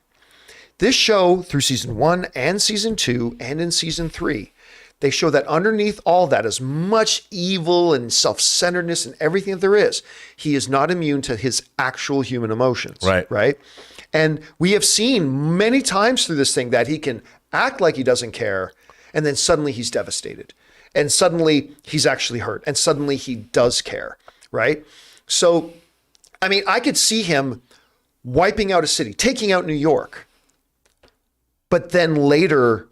This show, through season 1 and season 2 and in season 3, they show that underneath all that, as much evil and self-centeredness and everything that there is, he is not immune to his actual human emotions. Right. And we have seen many times through this thing that he can act like he doesn't care, and then suddenly he's devastated. And suddenly he's actually hurt. And suddenly he does care. Right. So, I mean, I could see him wiping out a city, taking out New York, but then later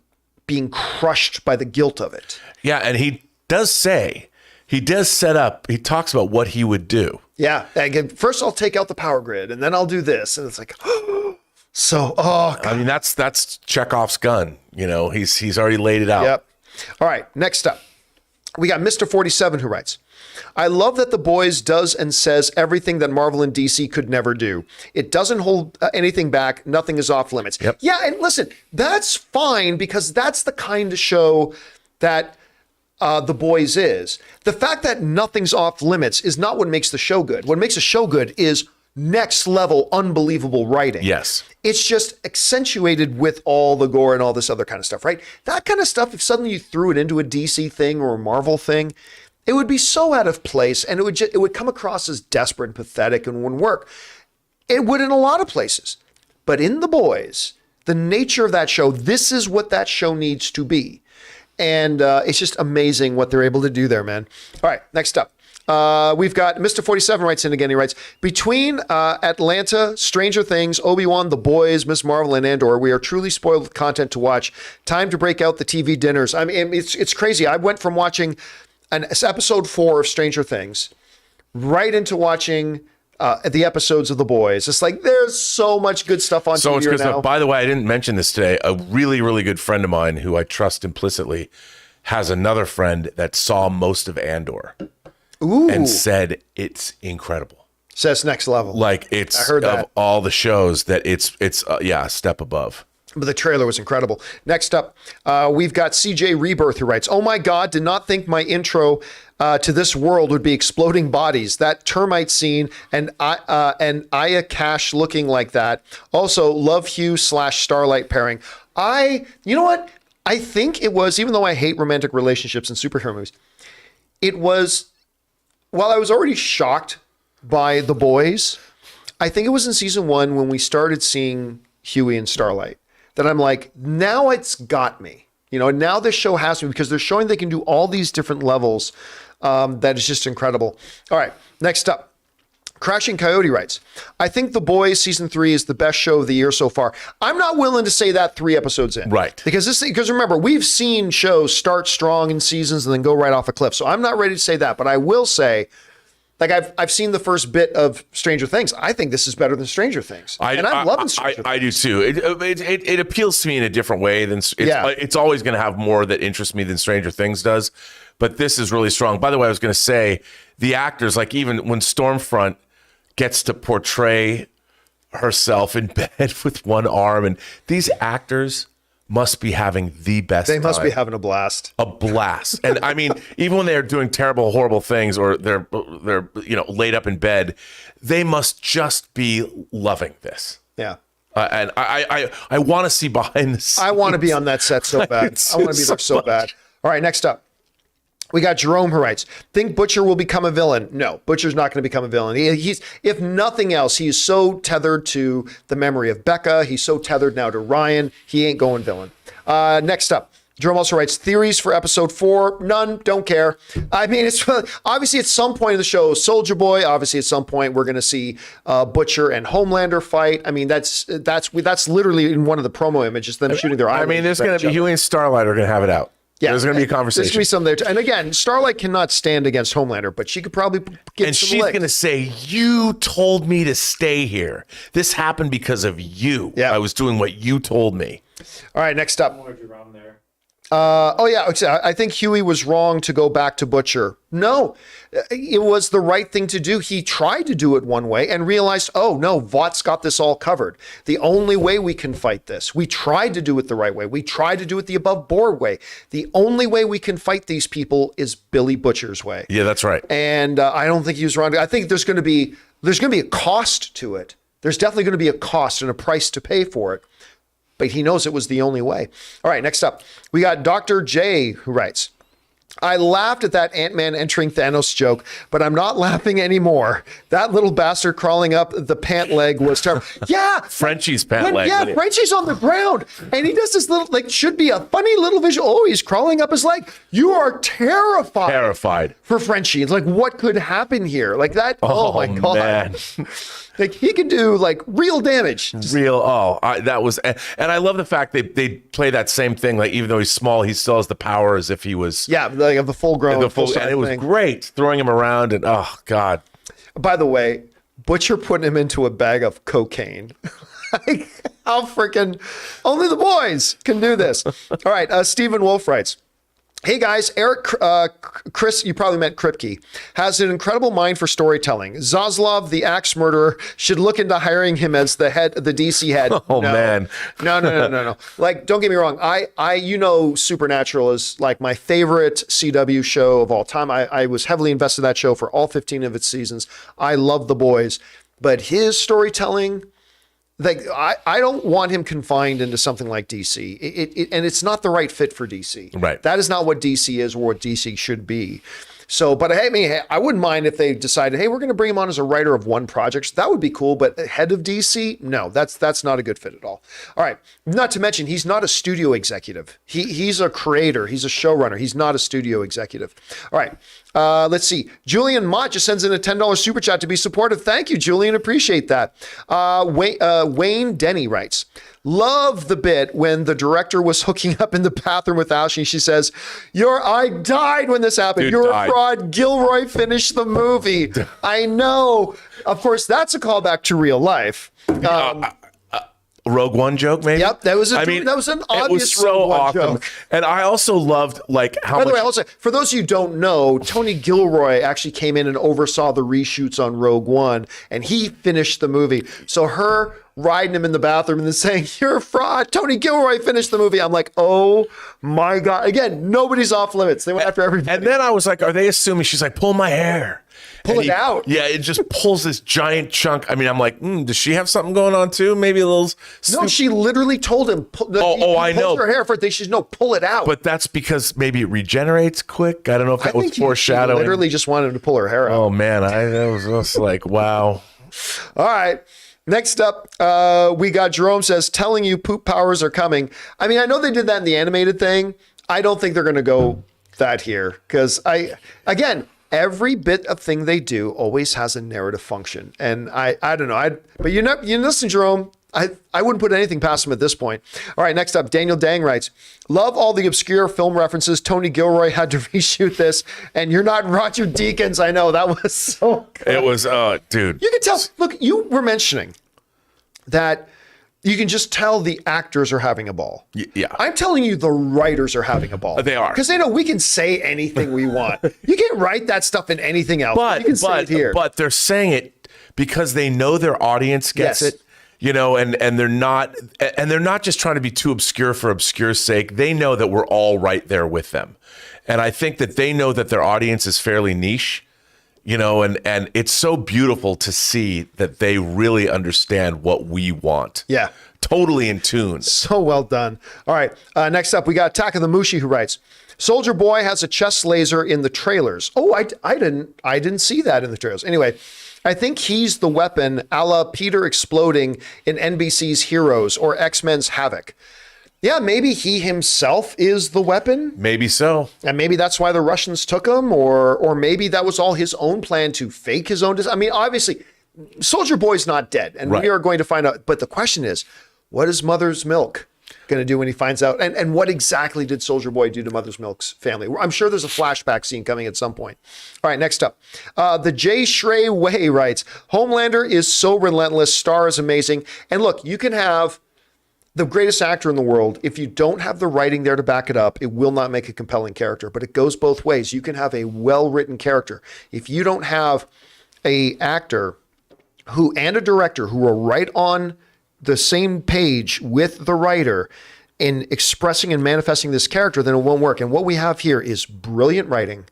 being crushed by the guilt of it. Yeah, and he does set up, he talks about what he would do. Yeah, again, first I'll take out the power grid, and then I'll do this. And it's like, God. I mean, that's Chekhov's gun. You know, he's already laid it out. Yep. All right, next up, we got Mr. 47 who writes, I love that The Boys does and says everything that Marvel and DC could never do. It doesn't hold anything back. Nothing is off limits. Yep. Yeah, and listen, that's fine because that's the kind of show that The Boys is. The fact that nothing's off limits is not what makes the show good. What makes a show good is next level, unbelievable writing. Yes. It's just accentuated with all the gore and all this other kind of stuff, right? That kind of stuff, if suddenly you threw it into a DC thing or a Marvel thing, it would be so out of place, and it would come across as desperate and pathetic and wouldn't work. It would in a lot of places. But in The Boys, the nature of that show, this is what that show needs to be. And it's just amazing what they're able to do there, man. All right, next up. We've got Mr. 47 writes in again. He writes, between Atlanta, Stranger Things, Obi-Wan, The Boys, Ms. Marvel, and Andor, we are truly spoiled with content to watch. Time to break out the TV dinners. I mean, it's crazy. I went from watching episode 4 of Stranger Things right into watching the episodes of The Boys. It's like there's so much good stuff on TV right now. By the way, I didn't mention this today. A really, really good friend of mine who I trust implicitly has another friend that saw most of Andor. Ooh. And said it's incredible. Says next level. Like it's I heard that. Of all the shows that it's a step above. But the trailer was incredible. Next up, we've got CJ Rebirth who writes, oh my God, did not think my intro to this world would be exploding bodies. That termite scene and Aya Cash looking like that. Also, love Hugh / Starlight pairing. You know what? I think it was, even though I hate romantic relationships and superhero movies, it was, while I was already shocked by The Boys, I think it was in season 1 when we started seeing Hughie and Starlight that I'm like, now it's got me. You know, now this show has me because they're showing they can do all these different levels. That is just incredible. All right, next up. Crashing Coyote writes, I think The Boys season 3 is the best show of the year so far. I'm not willing to say that 3 episodes in. Right. Because remember, we've seen shows start strong in seasons and then go right off a cliff. So I'm not ready to say that, but I will say, like I've seen the first bit of Stranger Things. I think this is better than Stranger Things. I'm loving Stranger Things. I do too. It appeals to me in a different way than it's always going to have more that interests me than Stranger Things does. But this is really strong. By the way, I was going to say the actors, like even when Stormfront gets to portray herself in bed with one arm, and these actors must be having the best time. They must be having a blast. A blast. And I mean, even when they're doing terrible, horrible things or they're laid up in bed, they must just be loving this. Yeah. And I want to see behind the scenes. I want to be on that set so bad. I want to be there so bad. All right, next up. We got Jerome who writes, think Butcher will become a villain? No, Butcher's not going to become a villain. He's, if nothing else, he is so tethered to the memory of Becca. He's so tethered now to Ryan. He ain't going villain. Next up, Jerome also writes, theories for episode 4? None, don't care. I mean, it's obviously at some point in the show, Soldier Boy, obviously at some point we're going to see Butcher and Homelander fight. I mean, that's literally in one of the promo images, them shooting their eyes. I mean, there's going to be Hughie and Starlight are going to have it out. Yeah, there's going to be a conversation. There's going to be some there. And again, Starlight cannot stand against Homelander, but she could probably get and some she's legs. going to say, you told me to stay here. This happened because of you. Yeah. I was doing what you told me. All right, next up. I think Hughie was wrong to go back to Butcher. No, it was the right thing to do. He tried to do it one way and realized, oh no, Vought's got this all covered. The only way we can fight this, we tried to do it the right way. We tried to do it the above board way. The only way we can fight these people is Billy Butcher's way. Yeah, that's right. And I don't think he was wrong. I think there's going to be a cost to it. There's definitely going to be a cost and a price to pay for it. But he knows it was the only way. All right, next up, we got Dr. J, who writes, I laughed at that Ant-Man entering Thanos joke, but I'm not laughing anymore. That little bastard crawling up the pant leg was terrible. Yeah. Frenchie's pant leg. Yeah, Frenchie's on the ground. And he does this little, should be a funny little visual. Oh, he's crawling up his leg. You are terrified. Terrified. For Frenchie. It's what could happen here? That, oh my God. Man. He can do real damage. That was, and I love the fact they play that same thing. Even though he's small, he still has the power as if he was. Yeah, of the full grown. And it was great throwing him around. And oh God. By the way, Butcher putting him into a bag of cocaine. How freaking only the boys can do this. All right, Stephen Wolf writes, hey guys, Eric, Chris, you probably meant Kripke, has an incredible mind for storytelling. Zaslav, the axe murderer, should look into hiring him as the DC head. Oh, no. Man. No. Don't get me wrong. Supernatural is my favorite CW show of all time. I was heavily invested in that show for all 15 of its seasons. I love The Boys, but his storytelling, I don't want him confined into something like DC. And it's not the right fit for DC. Right. That is not what DC is or what DC should be. So, but I wouldn't mind if they decided, hey, we're going to bring him on as a writer of one project. That would be cool. But head of DC, no, that's not a good fit at all. All right. Not to mention, he's not a studio executive. He's a creator. He's a showrunner. He's not a studio executive. All right. Let's see. Julian Mott just sends in a $10 super chat to be supportive. Thank you, Julian. Appreciate that. Wayne Denny writes, love the bit when the director was hooking up in the bathroom with Ashley. She says, I died when this happened. Dude, You're died. a fraud. Gilroy finished the movie. I know. Of course, that's a callback to real life. Rogue One joke, maybe. Yep, that was an obvious Rogue One joke. And I also loved how By the way, also, for those of you who don't know, Tony Gilroy actually came in and oversaw the reshoots on Rogue One, and he finished the movie. So her riding him in the bathroom and then saying, you're a fraud, Tony Gilroy finished the movie. I'm like, oh my God. Again, nobody's off limits. They went after everybody. And then I was like, are they assuming? She's like, pull my hair. Pull it out. Yeah, it just pulls this giant chunk. I mean, I'm like, does she have something going on too? Maybe a little. No, she literally told him. I know. Her hair first. They should pull it out. But that's because maybe it regenerates quick. I don't know if that was foreshadowing. She literally just wanted to pull her hair out. Oh man, I was like, wow. All right. Next up, we got Jerome says, telling you poop powers are coming. I mean, I know they did that in the animated thing. I don't think they're going to go that here because every bit of thing they do always has a narrative function. And I don't know. But you listen, Jerome, I wouldn't put anything past him at this point. All right, next up, Daniel Dang writes, love all the obscure film references. Tony Gilroy had to reshoot this. And you're not Roger Deakins. I know, that was so good. It was, dude. You can tell, look, you were mentioning that you can just tell the actors are having a ball. Yeah. I'm telling you, the writers are having a ball. They are. Because they know we can say anything we want. You can't write that stuff in anything else. You can say it here. But they're saying it because they know their audience gets it. And they're not just trying to be too obscure for obscure's sake. They know that we're all right there with them. And I think that they know that their audience is fairly niche. And it's so beautiful to see that they really understand what we want. Yeah. Totally in tune. So well done. All right. Next up, we got Attack of the Mushi, who writes, Soldier Boy has a chest laser in the trailers. Oh, I didn't see that in the trailers. Anyway, I think he's the weapon a la Peter exploding in NBC's Heroes or X-Men's Havoc. Yeah, maybe he himself is the weapon. Maybe so. And maybe that's why the Russians took him, or maybe that was all his own plan to fake his own. I mean, obviously, Soldier Boy's not dead, and we are going to find out. But the question is, what is Mother's Milk? going to do when he finds out. And what exactly did Soldier Boy do to Mother's Milk's family? I'm sure there's a flashback scene coming at some point. All right, next up. The J. Shrey Way writes, Homelander is so relentless. Star is amazing. And look, you can have the greatest actor in the world. If you don't have the writing there to back it up, it will not make a compelling character. But it goes both ways. You can have a well-written character. If you don't have a actor and a director who are right on the same page with the writer in expressing and manifesting this character, then it won't work. And what we have here is brilliant writing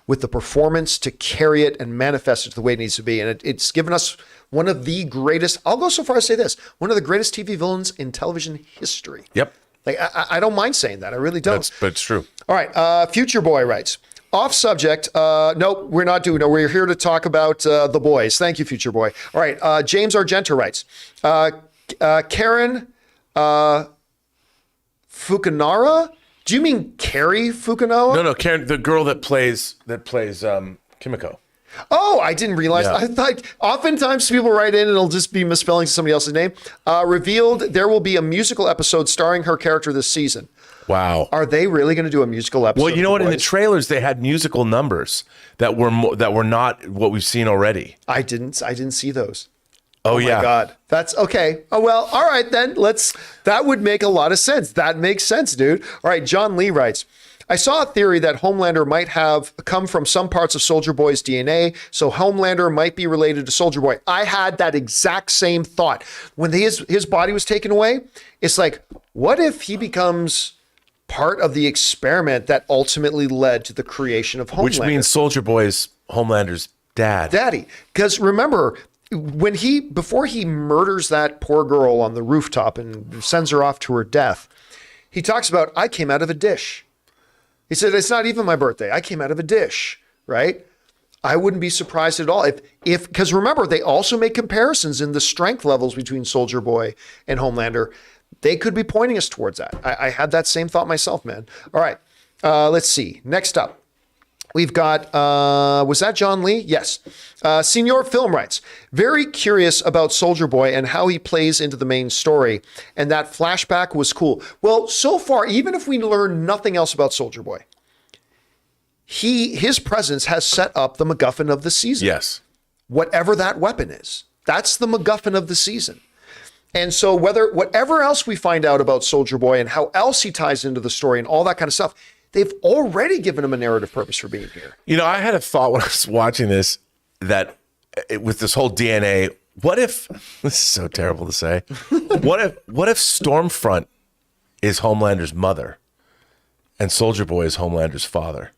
with the performance to carry it and manifest it the way it needs to be. And it's given us one of the greatest, I'll go so far as to say this, one of the greatest TV villains in television history. Yep. Like I don't mind saying that. I really don't. But it's true. All right. Future Boy writes, off subject. Nope, we're not doing it. We're here to talk about The Boys. Thank you, Future Boy. All right. James Argenta writes, Karen Fukunaga? Do you mean Carrie Fukunaga? No, Karen, the girl that plays Kimiko. Oh, I didn't realize. Yeah. I thought oftentimes people write in and it'll just be misspelling somebody else's name. Revealed there will be a musical episode starring her character this season. Wow. Are they really going to do a musical episode? Well, you know what? In the trailers, they had musical numbers that were not what we've seen already. I didn't see those. Oh my yeah. God. That's okay. Oh, well, all right, then that would make a lot of sense. That makes sense, dude. All right. John Lee writes, I saw a theory that Homelander might have come from some parts of Soldier Boy's DNA, so Homelander might be related to Soldier Boy. I had that exact same thought. When his body was taken away, it's like, what if he becomes part of the experiment that ultimately led to the creation of Homelander? Which means Soldier Boy's Homelander's daddy. Because remember, before he murders that poor girl on the rooftop and sends her off to her death, he talks about, I came out of a dish. He said, it's not even my birthday. I came out of a dish, right? I wouldn't be surprised at all because remember, they also make comparisons in the strength levels between Soldier Boy and Homelander. They could be pointing us towards that. I had that same thought myself, man. All right, let's see. Next up, we've got, was that John Lee? Yes. Senior Film writes, very curious about Soldier Boy and how he plays into the main story. And that flashback was cool. Well, so far, even if we learn nothing else about Soldier Boy, his presence has set up the MacGuffin of the season. Yes. Whatever that weapon is, that's the MacGuffin of the season. And so whatever else we find out about Soldier Boy and how else he ties into the story and all that kind of stuff, they've already given him a narrative purpose for being here. You know, I had a thought when I was watching this that with this whole DNA, what if, this is so terrible to say, what if Stormfront is Homelander's mother and Soldier Boy is Homelander's father?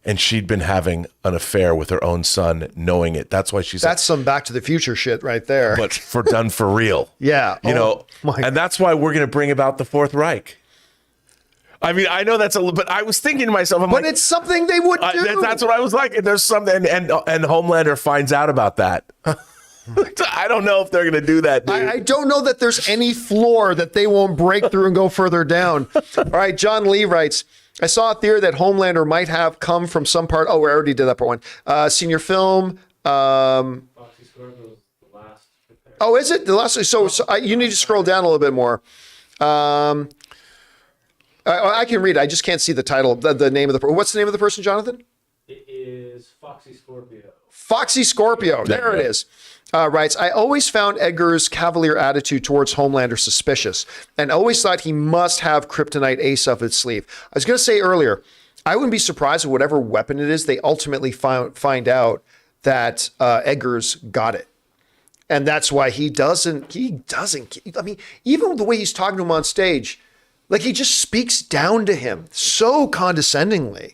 And she'd been having an affair with her own son, knowing it. That's why she's that's some Back to the Future shit right there. But done for real. Yeah. You know, and that's why we're going to bring about the Fourth Reich. I mean, I know that's but I was thinking to myself, but it's something they would do. That's what I was like. And there's something, and Homelander finds out about that. I don't know if they're going to do that, dude. I don't know that there's any floor that they won't break through and go further down. All right, John Lee writes, I saw a theory that Homelander might have come from some part. Oh, we already did that part one. Senior Film. Foxy Scorpio's the last. Oh, is it the last? So you need to scroll down a little bit more. I can read. I just can't see the title. The name of the. What's the name of the person, Jonathan? It is Foxy Scorpio. Foxy Scorpio. There it is. Writes, I always found Edgar's cavalier attitude towards Homelander suspicious and always thought he must have kryptonite ace up his sleeve. I was going to say earlier, I wouldn't be surprised if whatever weapon it is, they ultimately find out that Edgar's got it. And that's why he doesn't, I mean, even the way he's talking to him on stage, like he just speaks down to him so condescendingly.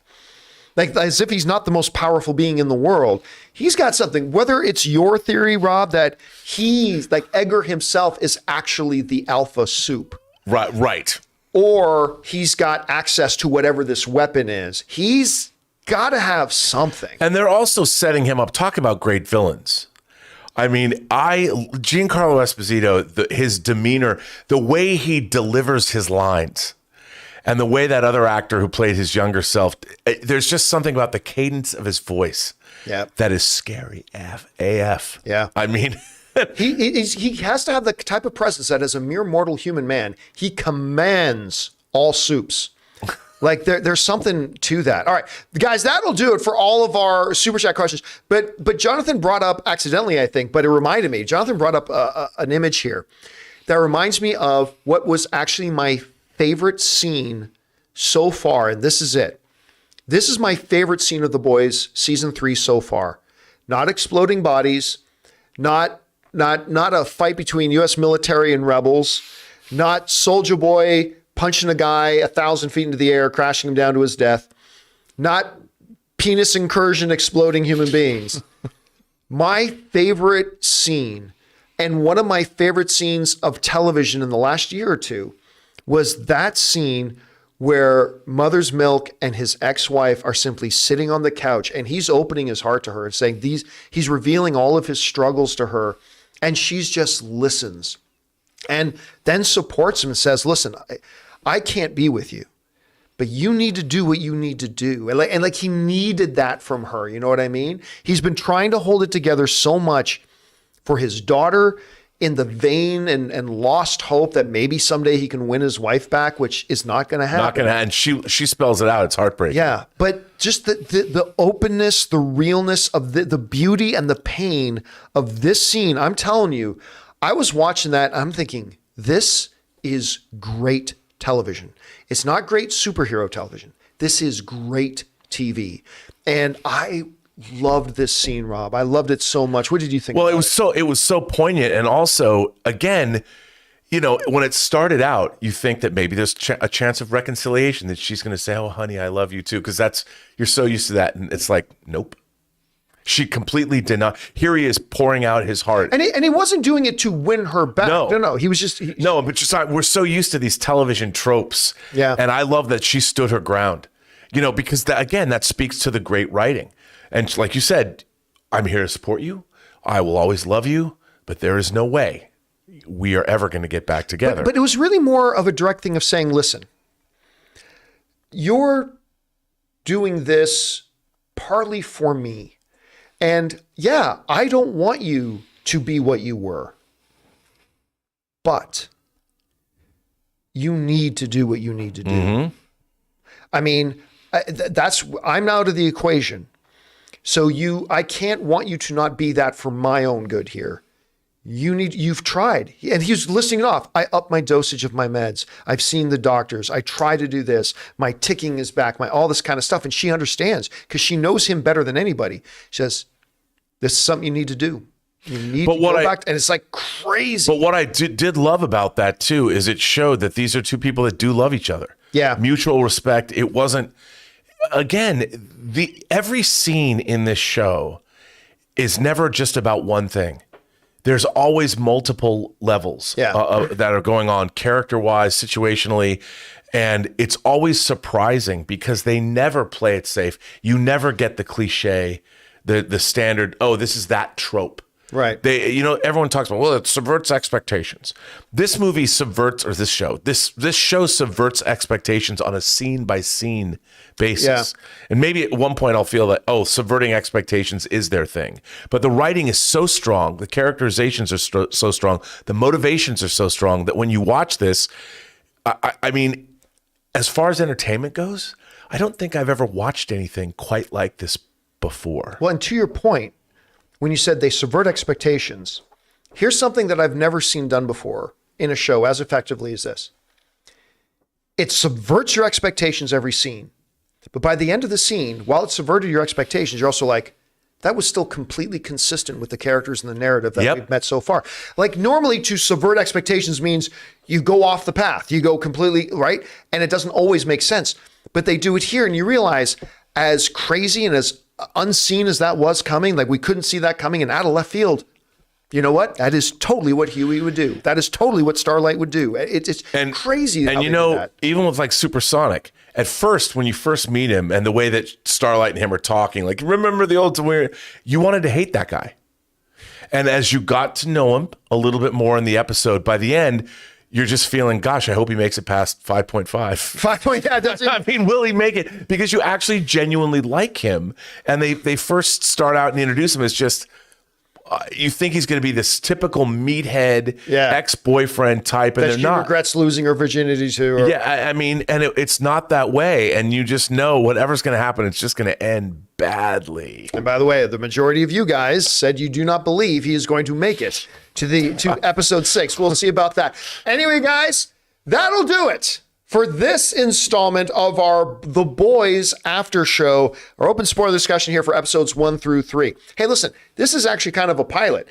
Like as if he's not the most powerful being in the world. He's got something, whether it's your theory, Rob, that he's like Edgar himself is actually the alpha soup. Right. Or he's got access to whatever this weapon is. He's got to have something. And they're also setting him up. Talk about great villains. I mean, Giancarlo Esposito, his demeanor, the way he delivers his lines, and the way that other actor who played his younger self, there's just something about the cadence of his voice that is scary AF. Yeah. I mean, He has to have the type of presence that as a mere mortal human man, he commands all soups. Like there's something to that. All right, guys, that'll do it for all of our Super Chat questions. But Jonathan brought up accidentally, I think, but it reminded me. Jonathan brought up an image here that reminds me of what was actually my favorite scene so far, and this is it. This is my favorite scene of The Boys season 3 so far. Not exploding bodies, not a fight between U.S. military and rebels, not Soulja Boy punching a guy 1,000 feet into the air, crashing him down to his death, not penis incursion exploding human beings. My favorite scene, and one of my favorite scenes of television in the last year or two, was that scene where Mother's Milk and his ex-wife are simply sitting on the couch, and he's opening his heart to her and saying he's revealing all of his struggles to her, and she's just listens and then supports him and says, listen, I can't be with you, but you need to do what you need to do. And like he needed that from her. You know what I mean? He's been trying to hold it together so much for his daughter, in the vein and lost hope that maybe someday he can win his wife back, which is not going to happen. Not going to happen. She spells it out. It's heartbreaking. Yeah, but just the openness, the realness of the beauty and the pain of this scene. I'm telling you, I was watching that. I'm thinking, this is great television. It's not great superhero television. This is great TV. And I loved this scene, Rob. I loved it so much. What did you think? Well, it was so poignant, and also, again, you know, when it started out, you think that maybe there's a chance of reconciliation, that she's going to say, "Oh, honey, I love you too," because you're so used to that, and it's like, nope. She completely did not. Here he is pouring out his heart, and he wasn't doing it to win her back. No. He was just we're so used to these television tropes. Yeah, and I love that she stood her ground. You know, because that speaks to the great writing. And like you said, I'm here to support you. I will always love you, but there is no way we are ever going to get back together. But it was really more of a direct thing of saying, listen, you're doing this partly for me. And yeah, I don't want you to be what you were, but you need to do what you need to do. Mm-hmm. I mean, I'm out of the equation. So I can't want you to not be that for my own good here. You've tried. And he was listing it off. I up my dosage of my meds. I've seen the doctors. I try to do this. My ticking is back, all this kind of stuff. And she understands because she knows him better than anybody. She says, this is something you need to do. You need to go back. And it's like crazy. But what I did love about that too, is it showed that these are two people that do love each other. Yeah. Mutual respect. It wasn't, again, every scene in this show is never just about one thing. There's always multiple levels that are going on character-wise, situationally, and it's always surprising because they never play it safe. You never get the cliche, the standard, oh, this is that trope. Right. Everyone talks about, well, it subverts expectations. This movie subverts, or this show subverts expectations on a scene by scene basis. Yeah. And maybe at one point I'll feel that, subverting expectations is their thing. But the writing is so strong, the characterizations are so strong, the motivations are so strong that when you watch this, I mean, as far as entertainment goes, I don't think I've ever watched anything quite like this before. Well, and to your point, when you said they subvert expectations, here's something that I've never seen done before in a show as effectively as this. It subverts your expectations every scene. But by the end of the scene, while it subverted your expectations, you're also like, that was still completely consistent with the characters and the narrative that we've met so far. Like normally to subvert expectations means you go off the path, you go completely, right? And it doesn't always make sense. But they do it here and you realize as crazy and as unseen as that was coming, like we couldn't see that coming and out of left field. You know what? That is totally what Hughie would do. That is totally what Starlight would do. It's crazy. And even with like Supersonic, at first, when you first meet him and the way that Starlight and him are talking, like, remember the old time, you wanted to hate that guy. And as you got to know him a little bit more in the episode, by the end, you're just feeling, gosh, I hope he makes it past 5.5. I mean, will he make it? Because you actually genuinely like him. And they first start out and introduce him as just, you think he's going to be this typical meathead ex-boyfriend type, and that they're she not. Regrets losing her virginity to. Or, yeah, I mean, and it's not that way, and you just know whatever's going to happen, it's just going to end badly. And by the way, the majority of you guys said you do not believe he is going to make it to episode 6. We'll see about that. Anyway, guys, that'll do it for this installment of our The Boys After Show, our open spoiler discussion here for episodes 1 through 3. Hey, listen, this is actually kind of a pilot.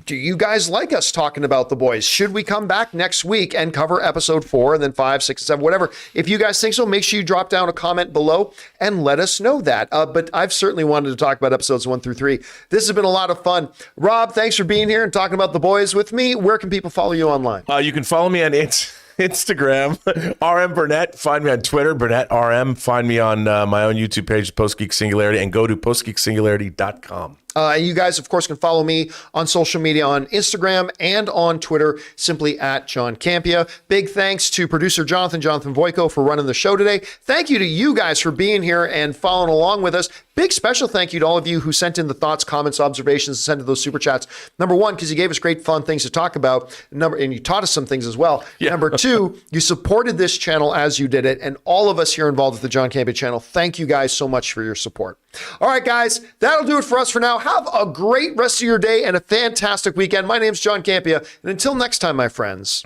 Do you guys like us talking about The Boys? Should we come back next week and cover episode 4 and then 5, 6, and 7, whatever? If you guys think so, make sure you drop down a comment below and let us know that. But I've certainly wanted to talk about episodes 1 through 3. This has been a lot of fun. Rob, thanks for being here and talking about The Boys with me. Where can people follow you online? You can follow me on Instagram, RM Burnett. Find me on Twitter, Burnett RM. Find me on my own YouTube page, Post Geek Singularity, and go to postgeeksingularity.com. And you guys, of course, can follow me on social media on Instagram and on Twitter, simply at John Campea. Big thanks to producer Jonathan Voico for running the show today. Thank you to you guys for being here and following along with us. Big special thank you to all of you who sent in the thoughts, comments, observations, and sent in those super chats. Number one, because you gave us great fun things to talk about. And you taught us some things as well. Yeah. Number two, you supported this channel as you did it. And all of us here involved with the John Campea channel, thank you guys so much for your support. All right, guys, that'll do it for us for now. Have a great rest of your day and a fantastic weekend. My name's John Campea. And until next time, my friends,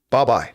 bye-bye.